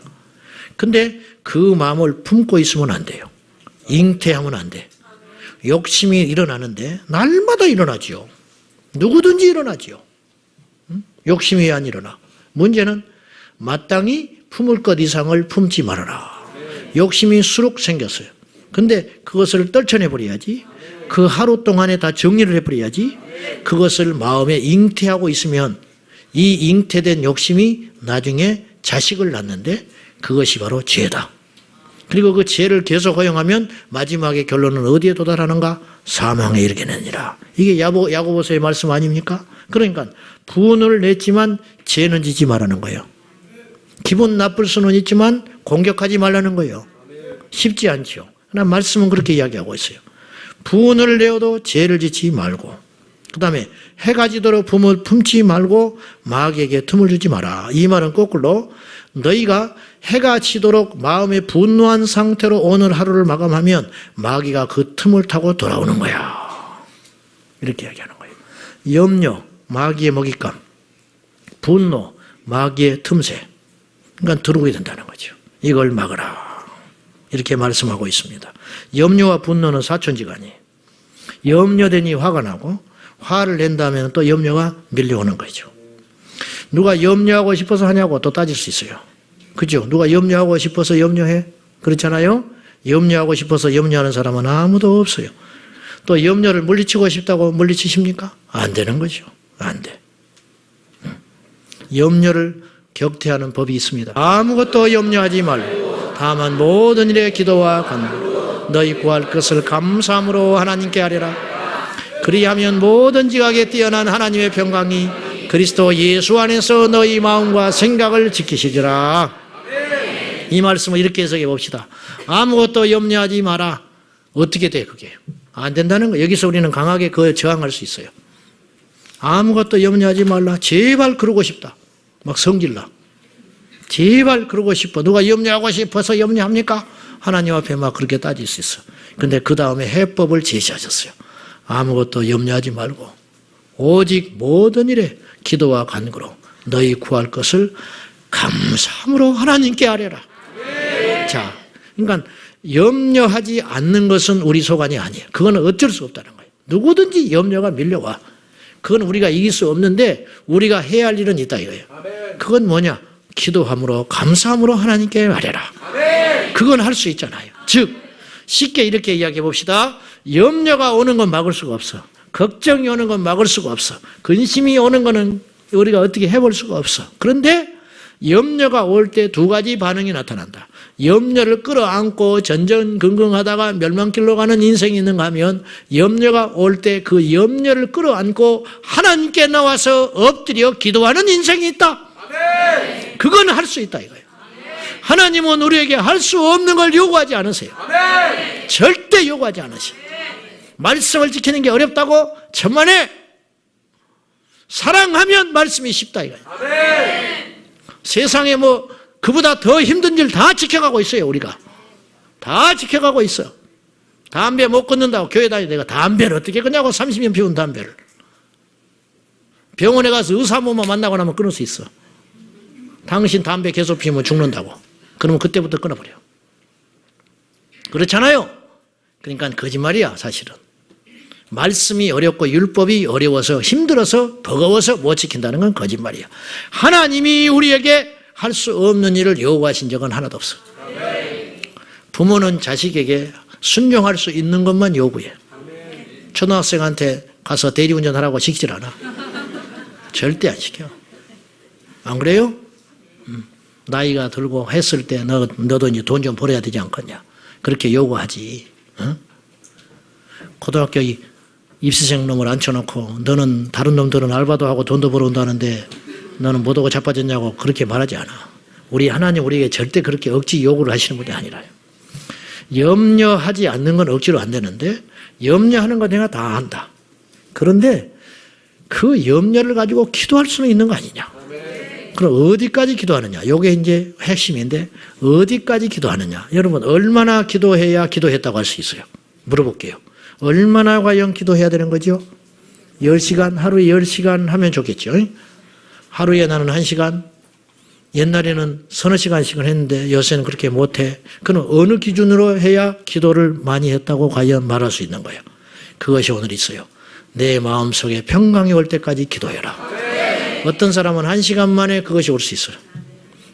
근데 그 마음을 품고 있으면 안 돼요. 잉태하면 안 돼. 욕심이 일어나는데 날마다 일어나지요. 누구든지 일어나지요. 욕심이 왜 안 일어나? 문제는 마땅히 품을 것 이상을 품지 말아라. 욕심이 수룩 생겼어요. 근데 그것을 떨쳐내버려야지. 그 하루 동안에 다 정리를 해버려야지. 그것을 마음에 잉태하고 있으면 이 잉태된 욕심이 나중에 자식을 낳는데 그것이 바로 죄다. 그리고 그 죄를 계속 허용하면 마지막에 결론은 어디에 도달하는가? 사망에 이르게 되느니라. 이게 야고보서의 말씀 아닙니까? 그러니까 분을 냈지만 죄는 짓지 말라는 거예요. 기분 나쁠 수는 있지만 공격하지 말라는 거예요. 쉽지 않죠. 그러나 말씀은 그렇게 이야기하고 있어요. 분을 내어도 죄를 짓지 말고, 그 다음에 해가 지도록 품을 품지 말고 마귀에게 틈을 주지 마라. 이 말은 거꾸로 너희가 해가 지도록 마음에 분노한 상태로 오늘 하루를 마감하면 마귀가 그 틈을 타고 돌아오는 거야. 이렇게 이야기하는 거예요. 염려, 마귀의 먹잇감, 분노, 마귀의 틈새. 그러니까 들어오게 된다는 거죠. 이걸 막으라. 이렇게 말씀하고 있습니다. 염려와 분노는 사촌지간이에요. 염려되니 화가 나고 화를 낸 다음에는 또 염려가 밀려오는 거죠. 누가 염려하고 싶어서 하냐고 또 따질 수 있어요. 그죠? 누가 염려하고 싶어서 염려해? 그렇잖아요? 염려하고 싶어서 염려하는 사람은 아무도 없어요. 또 염려를 물리치고 싶다고 물리치십니까? 안 되는 거죠. 안 돼. 염려를 격퇴하는 법이 있습니다. 아무것도 염려하지 말고 다만 모든 일에 기도와 간구 너희 구할 것을 감사함으로 하나님께 하리라. 그리하면 모든 지각에 뛰어난 하나님의 평강이 그리스도 예수 안에서 너희 마음과 생각을 지키시리라. 이 말씀을 이렇게 해석해 봅시다. 아무것도 염려하지 마라. 어떻게 돼 그게? 안 된다는 거. 여기서 우리는 강하게 그 저항할 수 있어요. 아무것도 염려하지 말라. 제발 그러고 싶다. 막 성질나. 제발 그러고 싶어. 누가 염려하고 싶어서 염려합니까? 하나님 앞에 막 그렇게 따질 수 있어. 근데 그 다음에 해법을 제시하셨어요. 아무것도 염려하지 말고 오직 모든 일에 기도와 간구로 너희 구할 것을 감사함으로 하나님께 아뢰라. 자, 그러니까 염려하지 않는 것은 우리 소관이 아니에요. 그거는 어쩔 수 없다는 거예요. 누구든지 염려가 밀려와. 그건 우리가 이길 수 없는데 우리가 해야 할 일은 있다 이거예요. 그건 뭐냐? 기도함으로 감사함으로 하나님께 아뢰라. 그건 할 수 있잖아요. 즉 쉽게 이렇게 이야기해 봅시다. 염려가 오는 건 막을 수가 없어. 걱정이 오는 건 막을 수가 없어. 근심이 오는 거는 우리가 어떻게 해볼 수가 없어. 그런데 염려가 올 때 두 가지 반응이 나타난다. 염려를 끌어안고 전전긍긍하다가 멸망길로 가는 인생이 있는가 하면 염려가 올 때 그 염려를 끌어안고 하나님께 나와서 엎드려 기도하는 인생이 있다. 그건 할 수 있다 이거예요. 하나님은 우리에게 할 수 없는 걸 요구하지 않으세요. 절대 요구하지 않으세요. 말씀을 지키는 게 어렵다고? 천만에 사랑하면 말씀이 쉽다 이거예요. 세상에 뭐 그보다 더 힘든 일 다 지켜가고 있어요. 우리가 다 지켜가고 있어. 담배 못 끊는다고 교회 다니는 내가 담배를 어떻게 끊냐고. 30년 피운 담배를. 병원에 가서 의사 한 번만 만나고 나면 끊을 수 있어. 당신 담배 계속 피우면 죽는다고. 그러면 그때부터 끊어버려. 그렇잖아요. 그러니까 거짓말이야 사실은. 말씀이 어렵고 율법이 어려워서 힘들어서 버거워서 못 지킨다는 건 거짓말이야. 하나님이 우리에게 할 수 없는 일을 요구하신 적은 하나도 없어. 부모는 자식에게 순종할 수 있는 것만 요구해. 초등학생한테 가서 대리운전하라고 시키질 않아. 절대 안 시켜. 안 그래요? 나이가 들고 했을 때 너도 이제 돈 좀 벌어야 되지 않겠냐. 그렇게 요구하지. 어? 고등학교 입시생 놈을 앉혀놓고 너는 다른 놈들은 알바도 하고 돈도 벌어온다는데 너는 못 오고 자빠졌냐고 그렇게 말하지 않아. 우리 하나님 우리에게 절대 그렇게 억지 요구를 하시는 분이 아니라요. 염려하지 않는 건 억지로 안 되는데 염려하는 건 내가 다 한다. 그런데 그 염려를 가지고 기도할 수는 있는 거 아니냐. 그럼 어디까지 기도하느냐. 이게 이제 핵심인데 어디까지 기도하느냐. 여러분 얼마나 기도해야 기도했다고 할 수 있어요. 물어볼게요. 얼마나 과연 기도해야 되는 거죠? 10시간, 하루에 10시간 하면 좋겠죠. 하루에 나는 1시간, 옛날에는 서너 시간씩은 했는데 요새는 그렇게 못해. 그럼 어느 기준으로 해야 기도를 많이 했다고 과연 말할 수 있는 거예요? 그것이 오늘 있어요. 내 마음속에 평강이 올 때까지 기도해라. 어떤 사람은 1시간 만에 그것이 올 수 있어요.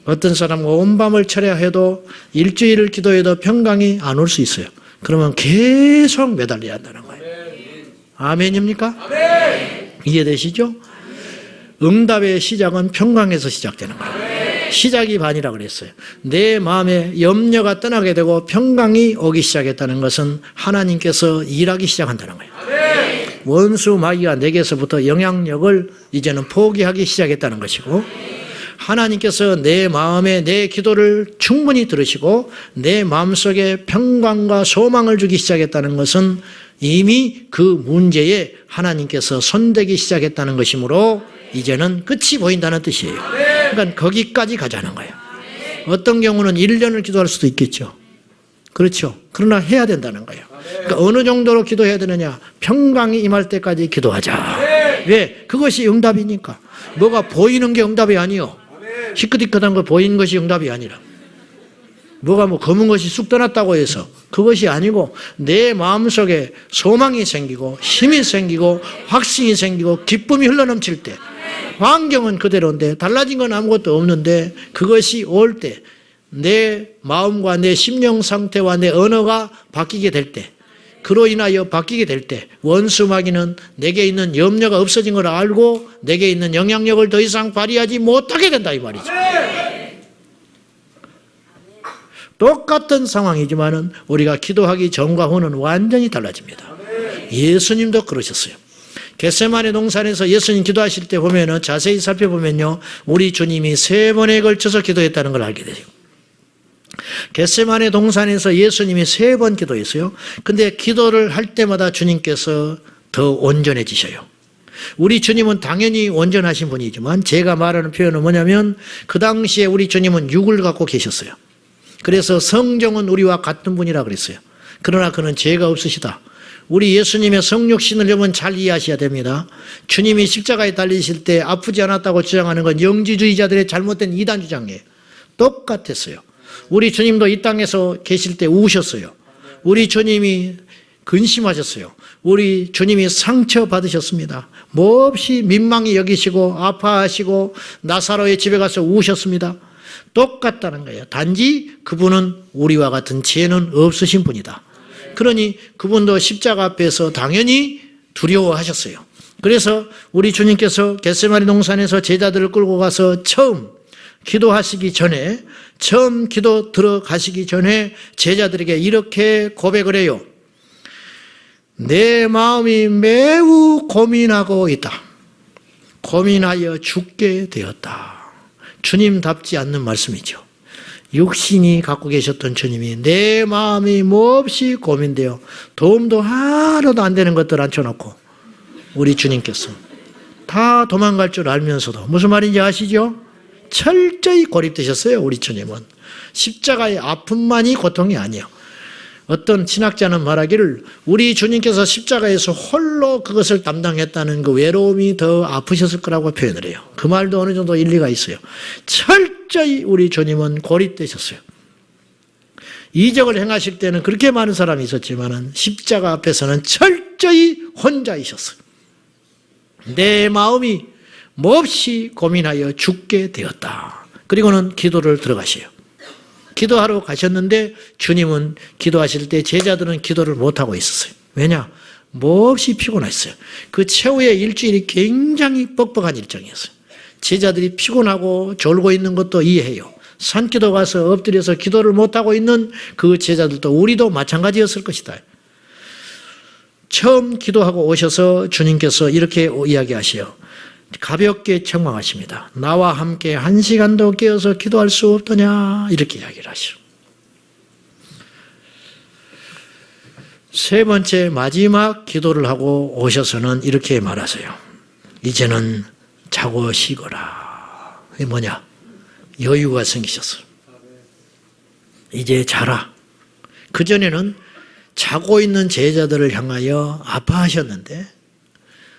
어떤 사람은 온 밤을 철야해도 일주일을 기도해도 평강이 안 올 수 있어요. 그러면 계속 매달려야 한다는 거예요. 아멘입니까? 아멘. 이해되시죠? 응답의 시작은 평강에서 시작되는 거예요. 시작이 반이라 그랬어요. 내 마음에 염려가 떠나게 되고 평강이 오기 시작했다는 것은 하나님께서 일하기 시작한다는 거예요. 원수 마귀가 내게서부터 영향력을 이제는 포기하기 시작했다는 것이고, 하나님께서 내 마음에 내 기도를 충분히 들으시고 내 마음속에 평강과 소망을 주기 시작했다는 것은 이미 그 문제에 하나님께서 손대기 시작했다는 것이므로 이제는 끝이 보인다는 뜻이에요. 그러니까 거기까지 가자는 거예요. 어떤 경우는 1년을 기도할 수도 있겠죠. 그렇죠. 그러나 해야 된다는 거예요. 그러니까 어느 정도로 기도해야 되느냐? 평강이 임할 때까지 기도하자. 왜? 그것이 응답이니까. 뭐가 보이는 게 응답이 아니요. 시끄디끄한 거 보이는 것이 응답이 아니라, 뭐가 뭐 검은 것이 쑥 떠났다고 해서 그것이 아니고, 내 마음속에 소망이 생기고 힘이 생기고 확신이 생기고 기쁨이 흘러넘칠 때, 환경은 그대로인데 달라진 건 아무것도 없는데 그것이 올 때 내 마음과 내 심령 상태와 내 언어가 바뀌게 될 때, 그로 인하여 바뀌게 될 때 원수 마귀는 내게 있는 염려가 없어진 걸 알고 내게 있는 영향력을 더 이상 발휘하지 못하게 된다 이 말이죠. 똑같은 상황이지만은 우리가 기도하기 전과 후는 완전히 달라집니다. 예수님도 그러셨어요. 겟세마네 동산에서 예수님 기도하실 때 보면은, 자세히 살펴보면요, 우리 주님이 3번에 걸쳐서 기도했다는 걸 알게 돼요. 겟세마네 동산에서 예수님이 3번 기도했어요. 근데 기도를 할 때마다 주님께서 더 온전해지셔요. 우리 주님은 당연히 온전하신 분이지만 제가 말하는 표현은 뭐냐면, 그 당시에 우리 주님은 육을 갖고 계셨어요. 그래서 성정은 우리와 같은 분이라 그랬어요. 그러나 그는 죄가 없으시다. 우리 예수님의 성육신을 여러분 잘 이해하셔야 됩니다. 주님이 십자가에 달리실 때 아프지 않았다고 주장하는 건 영지주의자들의 잘못된 이단 주장이에요. 똑같았어요. 우리 주님도 이 땅에서 계실 때 우셨어요. 우리 주님이 근심하셨어요. 우리 주님이 상처받으셨습니다. 몹시 민망히 여기시고 아파하시고 나사로의 집에 가서 우셨습니다. 똑같다는 거예요. 단지 그분은 우리와 같은 죄는 없으신 분이다. 그러니 그분도 십자가 앞에서 당연히 두려워하셨어요. 그래서 우리 주님께서 겟세마네 동산에서 제자들을 끌고 가서 처음 기도하시기 전에, 처음 기도 들어가시기 전에 제자들에게 이렇게 고백을 해요. 내 마음이 매우 고민하고 있다. 고민하여 죽게 되었다. 주님답지 않는 말씀이죠. 육신이 갖고 계셨던 주님이 내 마음이 몹시 고민되어 도움도 하나도 안 되는 것들 앉혀놓고, 우리 주님께서 다 도망갈 줄 알면서도, 무슨 말인지 아시죠? 철저히 고립되셨어요. 우리 주님은 십자가의 아픔만이 고통이 아니에요. 어떤 신학자는 말하기를 우리 주님께서 십자가에서 홀로 그것을 담당했다는 그 외로움이 더 아프셨을 거라고 표현을 해요. 그 말도 어느 정도 일리가 있어요. 철저히 우리 주님은 고립되셨어요. 이적을 행하실 때는 그렇게 많은 사람이 있었지만 십자가 앞에서는 철저히 혼자이셨어요. 내 마음이 몹시 고민하여 죽게 되었다. 그리고는 기도를 들어가셔요. 기도하러 가셨는데 주님은 기도하실 때 제자들은 기도를 못하고 있었어요. 왜냐? 몹시 피곤했어요. 그 최후의 일주일이 굉장히 뻑뻑한 일정이었어요. 제자들이 피곤하고 졸고 있는 것도 이해해요. 산기도 가서 엎드려서 기도를 못하고 있는 그 제자들도 우리도 마찬가지였을 것이다. 처음 기도하고 오셔서 주님께서 이렇게 이야기하셔요. 가볍게 책망하십니다. 나와 함께 1시간도 깨어서 기도할 수 없더냐, 이렇게 이야기를 하시죠. 세 번째 마지막 기도를 하고 오셔서는 이렇게 말하세요. 이제는 자고 쉬거라. 이게 뭐냐? 여유가 생기셨어요. 이제 자라. 그전에는 자고 있는 제자들을 향하여 아파하셨는데,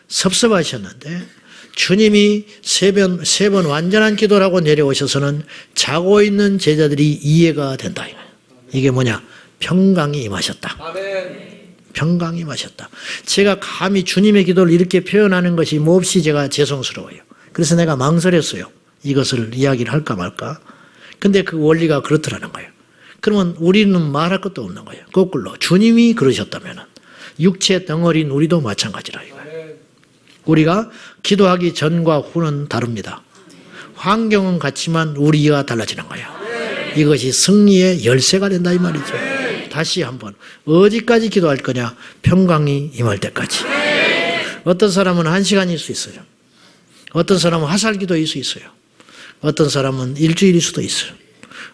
섭섭하셨는데, 주님이 세 번 완전한 기도를 하고 내려오셔서는 자고 있는 제자들이 이해가 된다. 이게 뭐냐? 평강이 임하셨다. 평강이 임하셨다. 제가 감히 주님의 기도를 이렇게 표현하는 것이 몹시 제가 죄송스러워요. 그래서 내가 망설였어요. 이것을 이야기를 할까 말까. 근데 그 원리가 그렇더라는 거예요. 그러면 우리는 말할 것도 없는 거예요. 거꾸로 주님이 그러셨다면 육체 덩어리인 우리도 마찬가지라 이거예요. 우리가 기도하기 전과 후는 다릅니다. 환경은 같지만 우리가 달라지는 거예요. 이것이 승리의 열쇠가 된다 이 말이죠. 다시 한번 어디까지 기도할 거냐? 평강이 임할 때까지. 어떤 사람은 1시간일 수 있어요. 어떤 사람은 화살기도일 수 있어요. 어떤 사람은 일주일일 수도 있어요.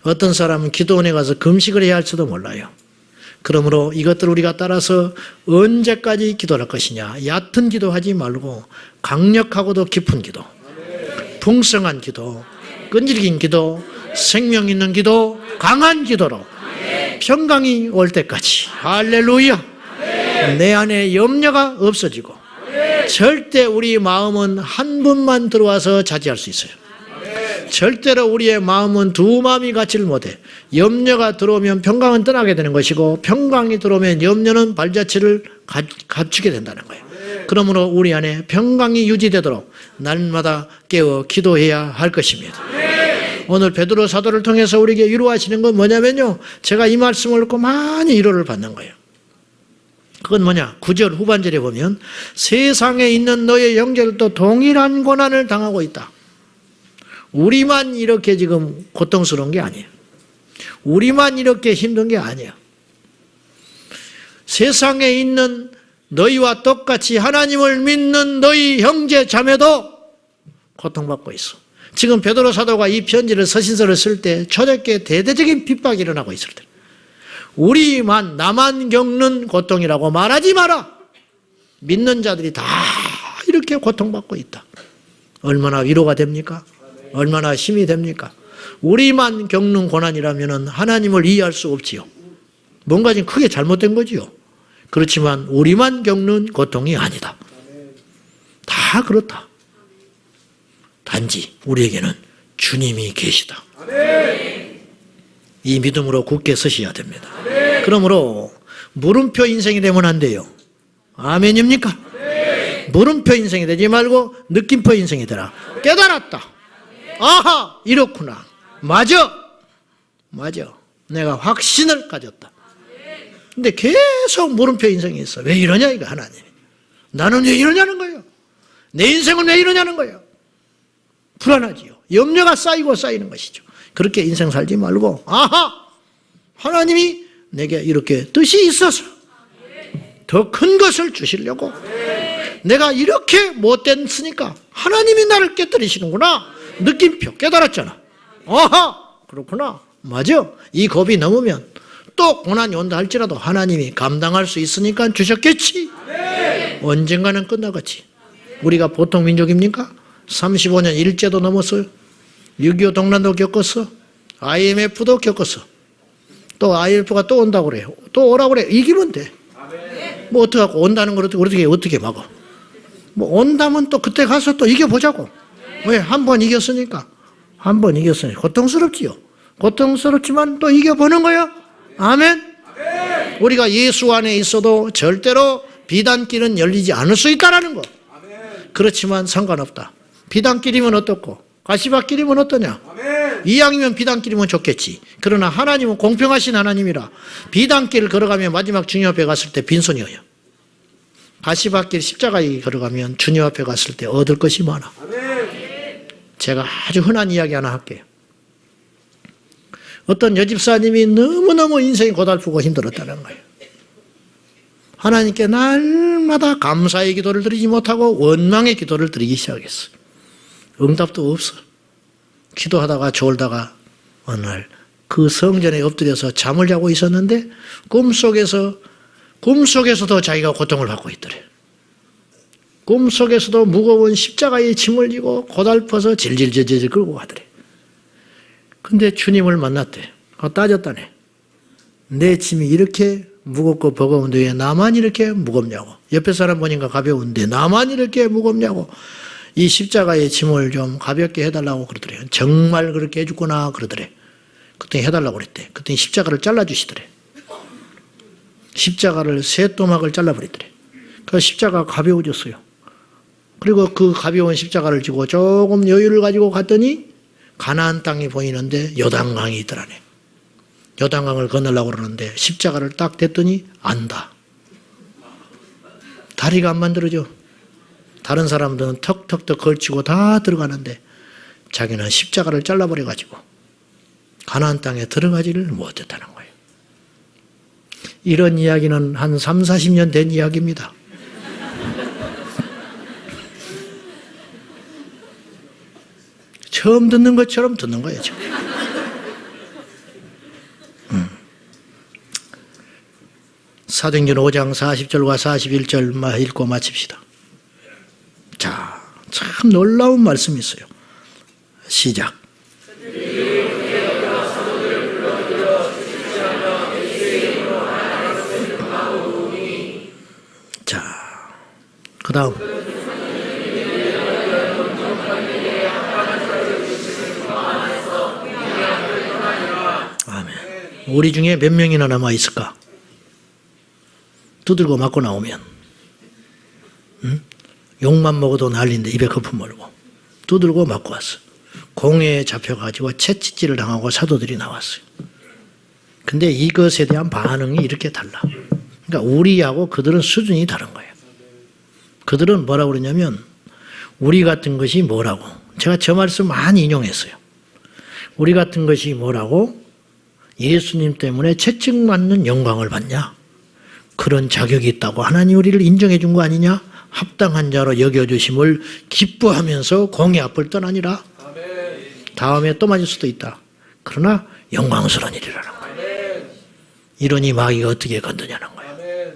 어떤 사람은 기도원에 가서 금식을 해야 할지도 몰라요. 그러므로 이것들 우리가 따라서 언제까지 기도할 것이냐? 얕은 기도하지 말고 강력하고도 깊은 기도, 풍성한 기도, 끈질긴 기도, 생명 있는 기도, 강한 기도로 평강이 올 때까지. 할렐루야. 내 안에 염려가 없어지고 절대 우리 마음은 한 분만 들어와서 차지할 수 있어요. 절대로 우리의 마음은 두 마음이 같지를 못해. 염려가 들어오면 평강은 떠나게 되는 것이고 평강이 들어오면 염려는 발자취를 갖추게 된다는 거예요. 그러므로 우리 안에 평강이 유지되도록 날마다 깨어 기도해야 할 것입니다. 오늘 베드로 사도를 통해서 우리에게 위로하시는 건 뭐냐면요, 제가 이 말씀을 듣고 많이 위로를 받는 거예요. 그건 뭐냐? 9절 후반절에 보면 세상에 있는 너의 형제들도 동일한 고난을 당하고 있다. 우리만 이렇게 지금 고통스러운 게 아니에요. 우리만 이렇게 힘든 게 아니에요. 세상에 있는 너희와 똑같이 하나님을 믿는 너희 형제 자매도 고통받고 있어. 지금 베드로 사도가 이 편지를 서신서를 쓸 때 초대교회 대대적인 핍박이 일어나고 있을 때 우리만 나만 겪는 고통이라고 말하지 마라. 믿는 자들이 다 이렇게 고통받고 있다. 얼마나 위로가 됩니까? 얼마나 힘이 됩니까? 우리만 겪는 고난이라면 하나님을 이해할 수 없지요. 뭔가 좀 크게 잘못된 거지요. 그렇지만 우리만 겪는 고통이 아니다. 다 그렇다. 단지 우리에게는 주님이 계시다. 이 믿음으로 굳게 서셔야 됩니다. 그러므로 물음표 인생이 되면 안 돼요. 아멘입니까? 물음표 인생이 되지 말고 느낌표 인생이 되라. 깨달았다. 아하, 이렇구나. 맞아. 내가 확신을 가졌다. 근데 계속 물음표 인생이 있어. 왜 이러냐 이거 하나님이. 나는 왜 이러냐는 거예요. 내 인생은 왜 이러냐는 거예요. 불안하지요. 염려가 쌓이고 쌓이는 것이죠. 그렇게 인생 살지 말고 아하, 하나님이 내게 이렇게 뜻이 있어서 더 큰 것을 주시려고 내가 이렇게 못됐으니까 하나님이 나를 깨뜨리시는구나. 느낌표 깨달았잖아. 아하, 그렇구나. 맞아. 이 겁이 넘으면 또 고난이 온다 할지라도 하나님이 감당할 수 있으니까 주셨겠지. 언젠가는 끝나겠지. 우리가 보통 민족입니까? 35년 일제도 넘었어요. 6.25 동란도 겪었어. IMF도 겪었어. 또 IMF가 또 온다고 그래요. 또 오라고 그래. 이기면 돼. 뭐 어떡하고 온다는 걸 어떻게 막아. 뭐 온다면 또 그때 가서 또 이겨보자고. 왜? 한 번 이겼으니까. 한 번 이겼으니까. 고통스럽지요. 고통스럽지만 또 이겨보는 거야. 아멘. 우리가 예수 안에 있어도 절대로 비단길은 열리지 않을 수 있다는 거. 그렇지만 상관없다. 비단길이면 어떻고 가시밭길이면 어떠냐. 이왕이면 비단길이면 좋겠지. 그러나 하나님은 공평하신 하나님이라 비단길을 걸어가면 마지막 주님 앞에 갔을 때 빈손이어요. 가시밭길 십자가에 걸어가면 주님 앞에 갔을 때 얻을 것이 많아. 제가 아주 흔한 이야기 하나 할게요. 어떤 여집사님이 너무너무 인생이 고달프고 힘들었다는 거예요. 하나님께 날마다 감사의 기도를 드리지 못하고 원망의 기도를 드리기 시작했어요. 응답도 없어. 기도하다가 졸다가 어느 날 그 성전에 엎드려서 잠을 자고 있었는데 꿈속에서도 자기가 고통을 받고 있더래. 꿈속에서도 무거운 십자가의 짐을 지고 고달퍼서 질질질질 끌고 가더래. 근데 주님을 만났대. 따졌다네. 내 짐이 이렇게 무겁고 버거운데 왜 나만 이렇게 무겁냐고. 옆에 사람 보니까 가벼운데 나만 이렇게 무겁냐고. 이 십자가의 짐을 좀 가볍게 해달라고 그러더래. 정말 그렇게 해주구나 그러더래. 그때 해달라고 그랬대. 그때 십자가를 잘라주시더래. 십자가를 세 또막을 잘라버리더래. 그 십자가가 가벼워졌어요. 그리고 그 가벼운 십자가를 지고 조금 여유를 가지고 갔더니 가나안 땅이 보이는데 요단강이 있더라네. 요단강을 건너려고 그러는데 십자가를 딱 댔더니 안다. 다리가 안 만들어져. 다른 사람들은 턱턱턱 걸치고 다 들어가는데 자기는 십자가를 잘라버려가지고 가나안 땅에 들어가지를 못했다는 거예요. 이런 이야기는 한 3, 40년 된 이야기입니다. 처음 듣는 것처럼 듣는 거예요, 지금. 사도행전 5장 40절과 41절 읽고 마칩시다. 자, 참 놀라운 말씀이 있어요. 시작. 자, 그 다음. 아멘. 우리 중에 몇 명이나 남아 있을까? 두들고 맞고 나오면, 욕만 먹어도 난리인데 입에 거품 물고 두들고 맞고 왔어. 공회에 잡혀가지고 채찍질을 당하고 사도들이 나왔어요. 근데 이것에 대한 반응이 이렇게 달라. 그러니까 우리하고 그들은 수준이 다른 거예요. 그들은 뭐라고 그러냐면 우리 같은 것이 뭐라고. 제가 저 말씀 많이 인용했어요. 우리 같은 것이 뭐라고? 예수님 때문에 채찍 맞는 영광을 받냐? 그런 자격이 있다고 하나님 우리를 인정해 준 거 아니냐? 합당한 자로 여겨주심을 기뻐하면서 공의 앞을 떠나니라. 다음에 또 맞을 수도 있다. 그러나 영광스러운 일이라는 거예요. 이러니 마귀가 어떻게 건드냐는 거예요.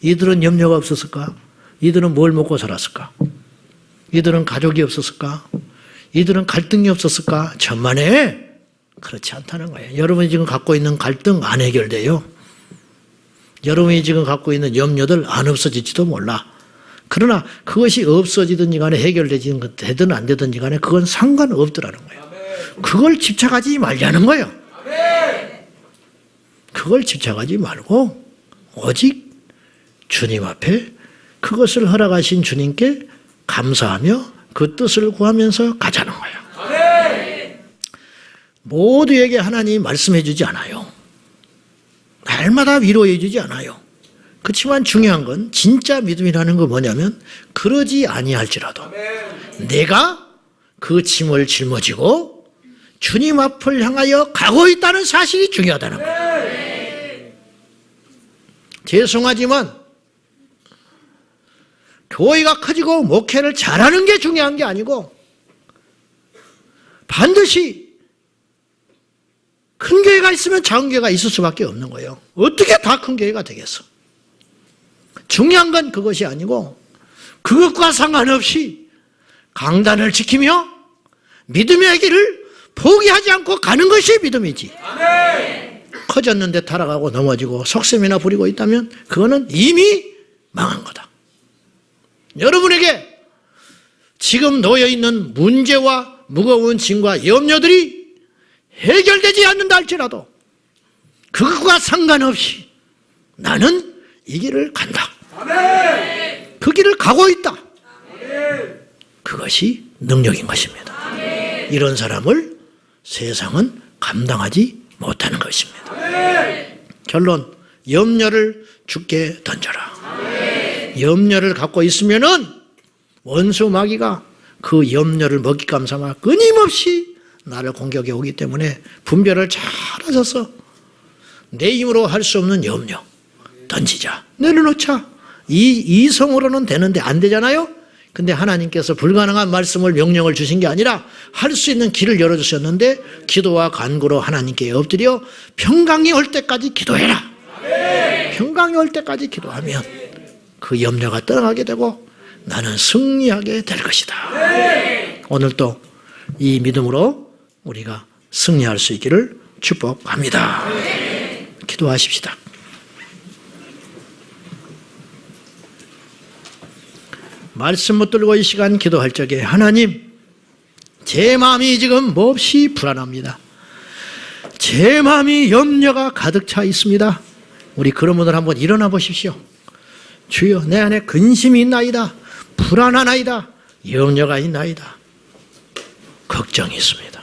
이들은 염려가 없었을까? 이들은 뭘 먹고 살았을까? 이들은 가족이 없었을까? 이들은 갈등이 없었을까? 천만에 그렇지 않다는 거예요. 여러분이 지금 갖고 있는 갈등 안 해결돼요. 여러분이 지금 갖고 있는 염려들 안 없어질지도 몰라. 그러나 그것이 없어지든지 간에 해결되든 안 되든지 간에 그건 상관없더라는 거예요. 그걸 집착하지 말자는 거예요. 그걸 집착하지 말고 오직 주님 앞에 그것을 허락하신 주님께 감사하며 그 뜻을 구하면서 가자는 거예요. 모두에게 하나님이 말씀해 주지 않아요. 날마다 위로해 주지 않아요. 그렇지만 중요한 건 진짜 믿음이라는 건 뭐냐면 그러지 아니할지라도 내가 그 짐을 짊어지고 주님 앞을 향하여 가고 있다는 사실이 중요하다는 거예요. 죄송하지만 교회가 커지고 목회를 잘하는 게 중요한 게 아니고 반드시 큰 교회가 있으면 작은 교회가 있을 수밖에 없는 거예요. 어떻게 다 큰 교회가 되겠어? 중요한 건 그것이 아니고 그것과 상관없이 강단을 지키며 믿음의 길을 포기하지 않고 가는 것이 믿음이지. 아멘. 커졌는데 타락하고 넘어지고 속셈이나 부리고 있다면 그거는 이미 망한 거다. 여러분에게 지금 놓여있는 문제와 무거운 짐과 염려들이 해결되지 않는다 할지라도 그것과 상관없이 나는 이 길을 간다. 아멘. 그 길을 가고 있다. 아멘. 그것이 능력인 것입니다. 아멘. 이런 사람을 세상은 감당하지 못하는 것입니다. 아멘. 결론, 염려를 주께 던져라. 아멘. 염려를 갖고 있으면은 원수 마귀가 그 염려를 먹잇감 삼아 끊임없이 나를 공격해 오기 때문에 분별을 잘 하셔서 내 힘으로 할 수 없는 염려 던지자, 내려놓자. 이성으로는 되는데 안 되잖아요. 근데 하나님께서 불가능한 말씀을 명령을 주신 게 아니라 할 수 있는 길을 열어주셨는데 기도와 간구로 하나님께 엎드려 평강이 올 때까지 기도해라. 평강이 올 때까지 기도하면 그 염려가 떠나게 되고 나는 승리하게 될 것이다. 오늘 또 이 믿음으로 우리가 승리할 수 있기를 축복합니다. 기도하십시다. 말씀 붙들고 이 시간 기도할 적에 하나님, 제 마음이 지금 몹시 불안합니다. 제 마음이 염려가 가득 차 있습니다. 우리 그런 분들 한번 일어나 보십시오. 주여, 내 안에 근심이 있나이다. 불안하나이다. 염려가 있나이다. 걱정이 있습니다.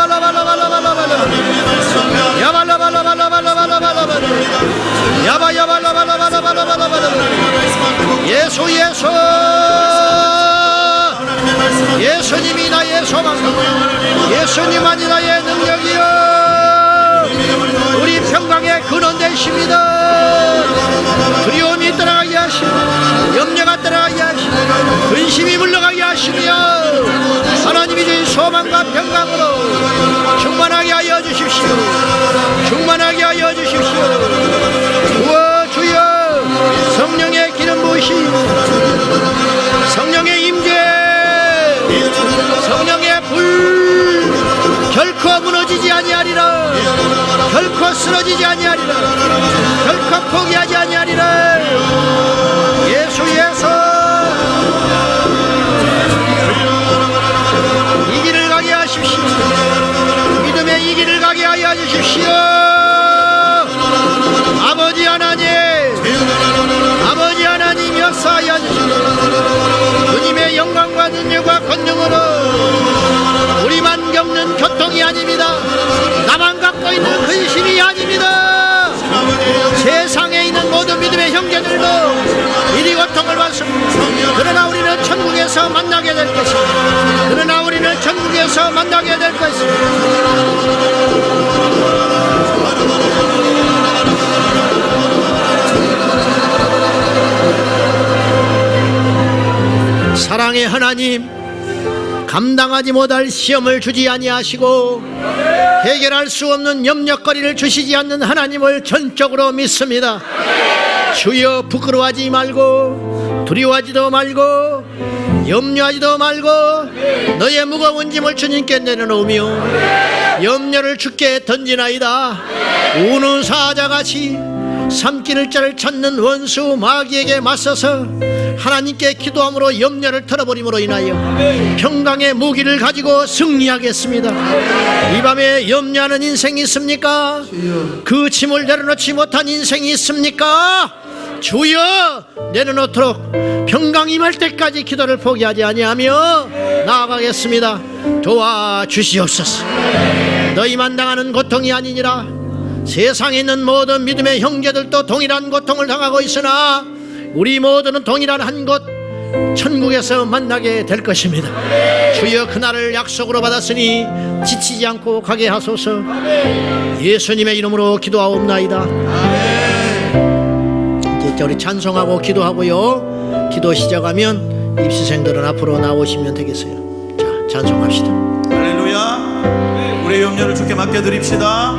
예수 예수 예수님이 나의 소망, 예수님만이 나의 능력이여. 우리 평강의 근원 되십니다. 두려움이 떠나가게 하시고 염려가 떠나가게 하시고 근심이 물러가게 하시며 하나님이 주신 소망과 평강으로 충만하게 하여 주십시오. 충만하게 하여 주십시오. 주여 주여 성령의 기름 부으심, 성령의 임재, 성령의 불 결코 무너지지 아니하리라. 결코 쓰러지지 아니하리라. 결코 포기하지 아니하리라. 예수 예수 이 길을 가게 하십시오. 믿음의 이 길을 가게 하여 주십시오. 아버지 하나님, 아버지 하나님 역사하여 주십시오. 주님의 영광과 능력과 권능으로 우리만 겪는 고통이 아닙니다. 나만 갖고 있는 근심이 아닙니다. 세상에 있는 모든 믿음의 형제들도 이리 고통을 받습니다. 그러나 우리는 천국에 천국에서 만나게 될 것입니다. 그러나 우리는 천국에서 만나게 될 것입니다. 사랑의 하나님, 감당하지 못할 시험을 주지 아니하시고 해결할 수 없는 염려거리를 주시지 않는 하나님을 전적으로 믿습니다. 주여, 부끄러워하지 말고 두려워하지도 말고 염려하지도 말고 너의 무거운 짐을 주님께 내려놓으며 염려를 주께 던지나이다. 우는 사자같이 삼킬 자를 찾는 원수 마귀에게 맞서서 하나님께 기도함으로 염려를 털어버림으로 인하여 평강의 무기를 가지고 승리하겠습니다. 이 밤에 염려하는 인생이 있습니까? 그 짐을 내려놓지 못한 인생이 있습니까? 주여, 내려놓도록 평강 임할 때까지 기도를 포기하지 아니하며 나아가겠습니다. 도와주시옵소서. 너희만 당하는 고통이 아니니라. 세상에 있는 모든 믿음의 형제들도 동일한 고통을 당하고 있으나 우리 모두는 동일한 한 곳 천국에서 만나게 될 것입니다. 주여, 그날을 약속으로 받았으니 지치지 않고 가게 하소서. 예수님의 이름으로 기도하옵나이다. 이제 우리 찬송하고 기도하고요. 기도 시작하면 입시생들은 앞으로 나오시면 되겠어요. 자, 찬송합시다. 할렐루야. 우리의 염려를 주께 맡겨드립시다.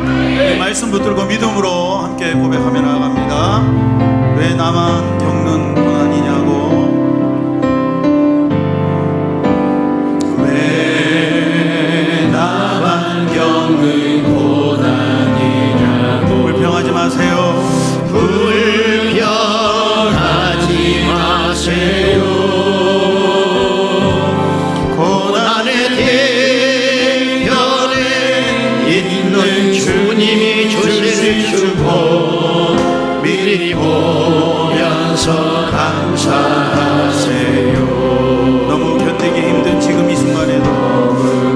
이 말씀 붙들고 믿음으로 함께 고백하며 나아갑니다. 왜 나만 겪는 고난이냐고, 왜 나만 겪는 고난이냐고. 불평하지 마세요. 불평하지 마세요. 고난의 대변에 있는 주님이 주실 주고 미리 보면서 감사하세요. 너무 견디기 힘든 지금 이 순간에도,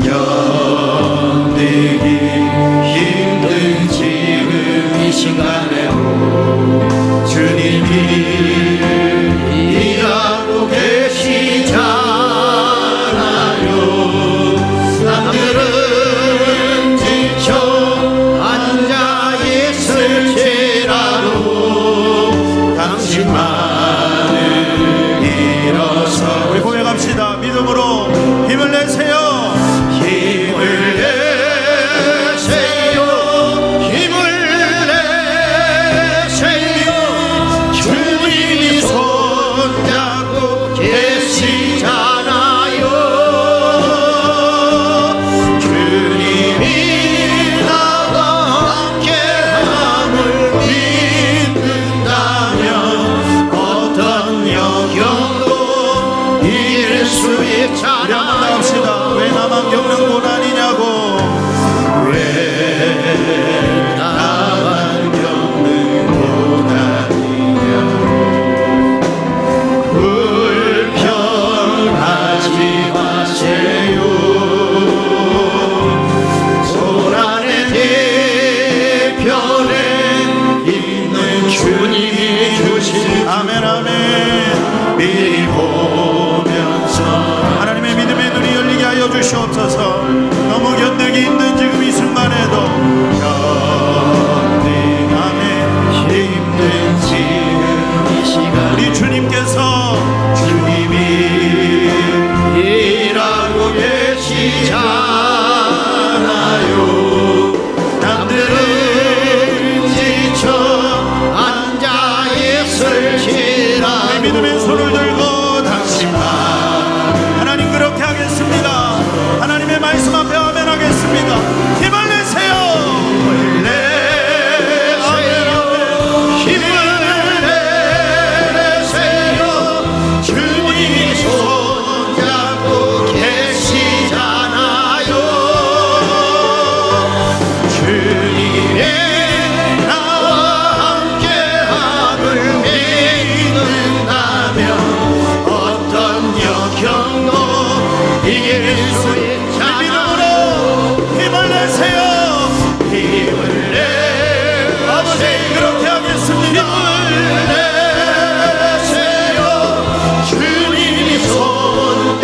견디기 힘든 지금 이 시간에도 주님이 일하고 계시잖아요. 남들은 지쳐 앉아 있을 지라도 당신만을 일어서 우리 고백합시다. 믿음으로 힘을 내세요. 힘을 내세요. 힘을 내세요. 주님이 손잡고 계시잖아요. 주님이 나와 함께함을 믿는다면 어떤 역경도 이길 수 있잖아요. 나갑시다. 왜 나만 겪는 고난이냐고, 왜 나만 겪는 고난이냐고. 불평하지 마세요. 고난의 대변에 있는 주님이 주신 아멘 아멘. 미리 보면서 하나님의 믿음의 눈이 열리게 하여 주시옵소서. 너무 견디기 힘든 지금 이 순간에도, 아멘. 힘든 지금 이 시간 우리 주님께서 주님이 일하고 계시잖아요. 남들은 지쳐 앉아 있을지라 우리 믿음의 손을 들고 당신만 하나님 그렇게 하겠습니다. 하나님의 말씀 앞에 아멘 하겠습니다. 힘을 내세요. 힘을 내세요. 주님이 손잡고 계시잖아요. 주님의 나와 함께함을 믿는다면 어떤 역경도 이길 수 있잖아요. 힘을 내세요. 힘을 아버지 그렇게 하겠습니다. 내세요. 주님이 손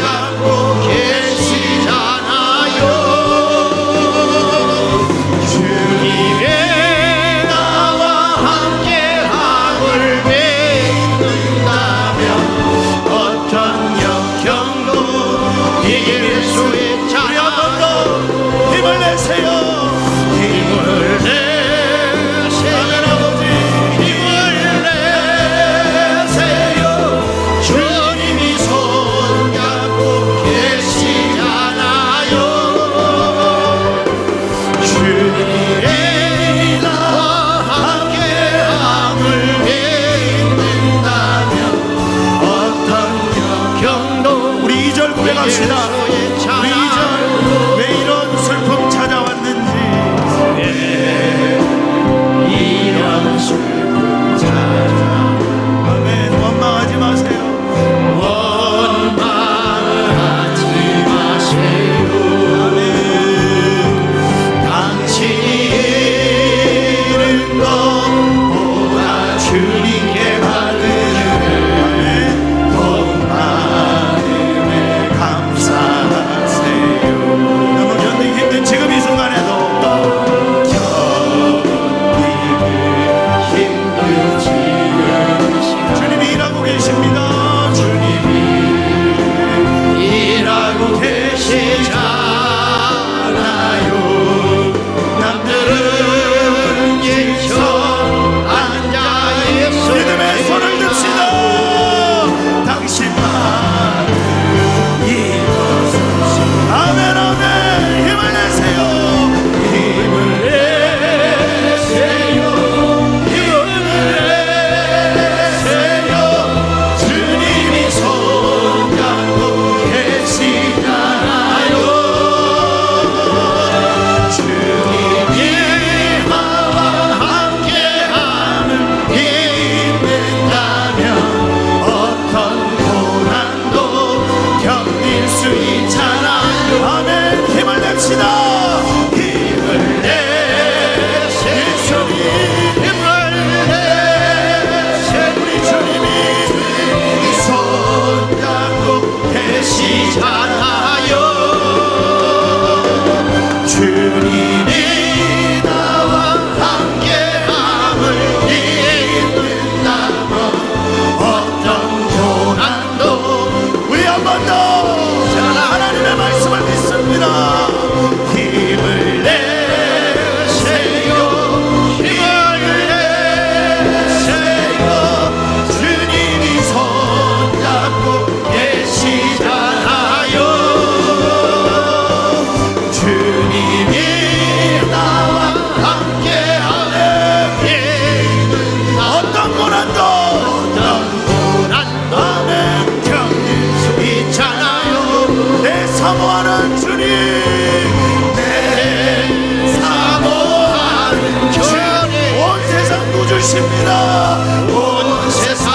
부어주십니다. 온 세상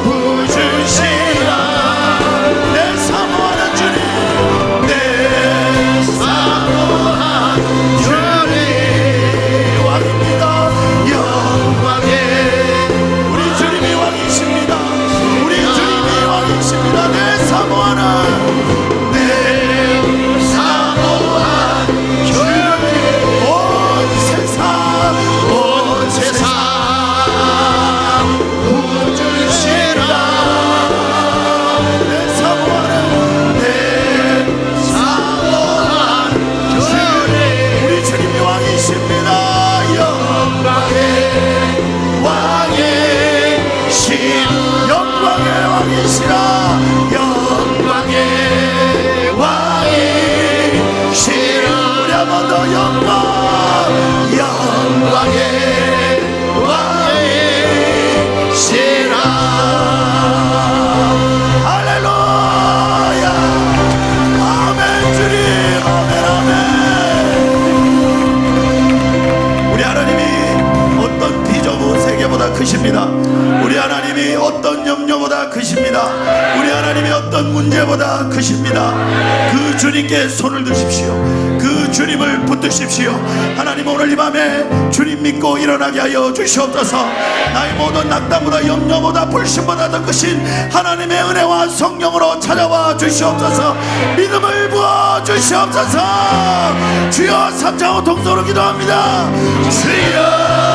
부어주시라. 내 사모하는 주님, 내 사모하는 주님 왕입니다. 영광의 우리 주님이 왕이십니다. 우리 주님이 왕이십니다. 내 사모하는 크십니다. 우리 하나님이 어떤 염려보다 크십니다. 우리 하나님이 어떤 문제보다 크십니다. 그 주님께 손을 드십시오. 그 주님을 붙드십시오. 하나님, 오늘 이 밤에 주님 믿고 일어나게 하여 주시옵소서. 나의 모든 낙담보다 염려보다 불신보다 더 크신 하나님의 은혜와 성령으로 찾아와 주시옵소서. 믿음을 부어 주시옵소서. 주여, 삼자오 동서로 기도합니다. 주여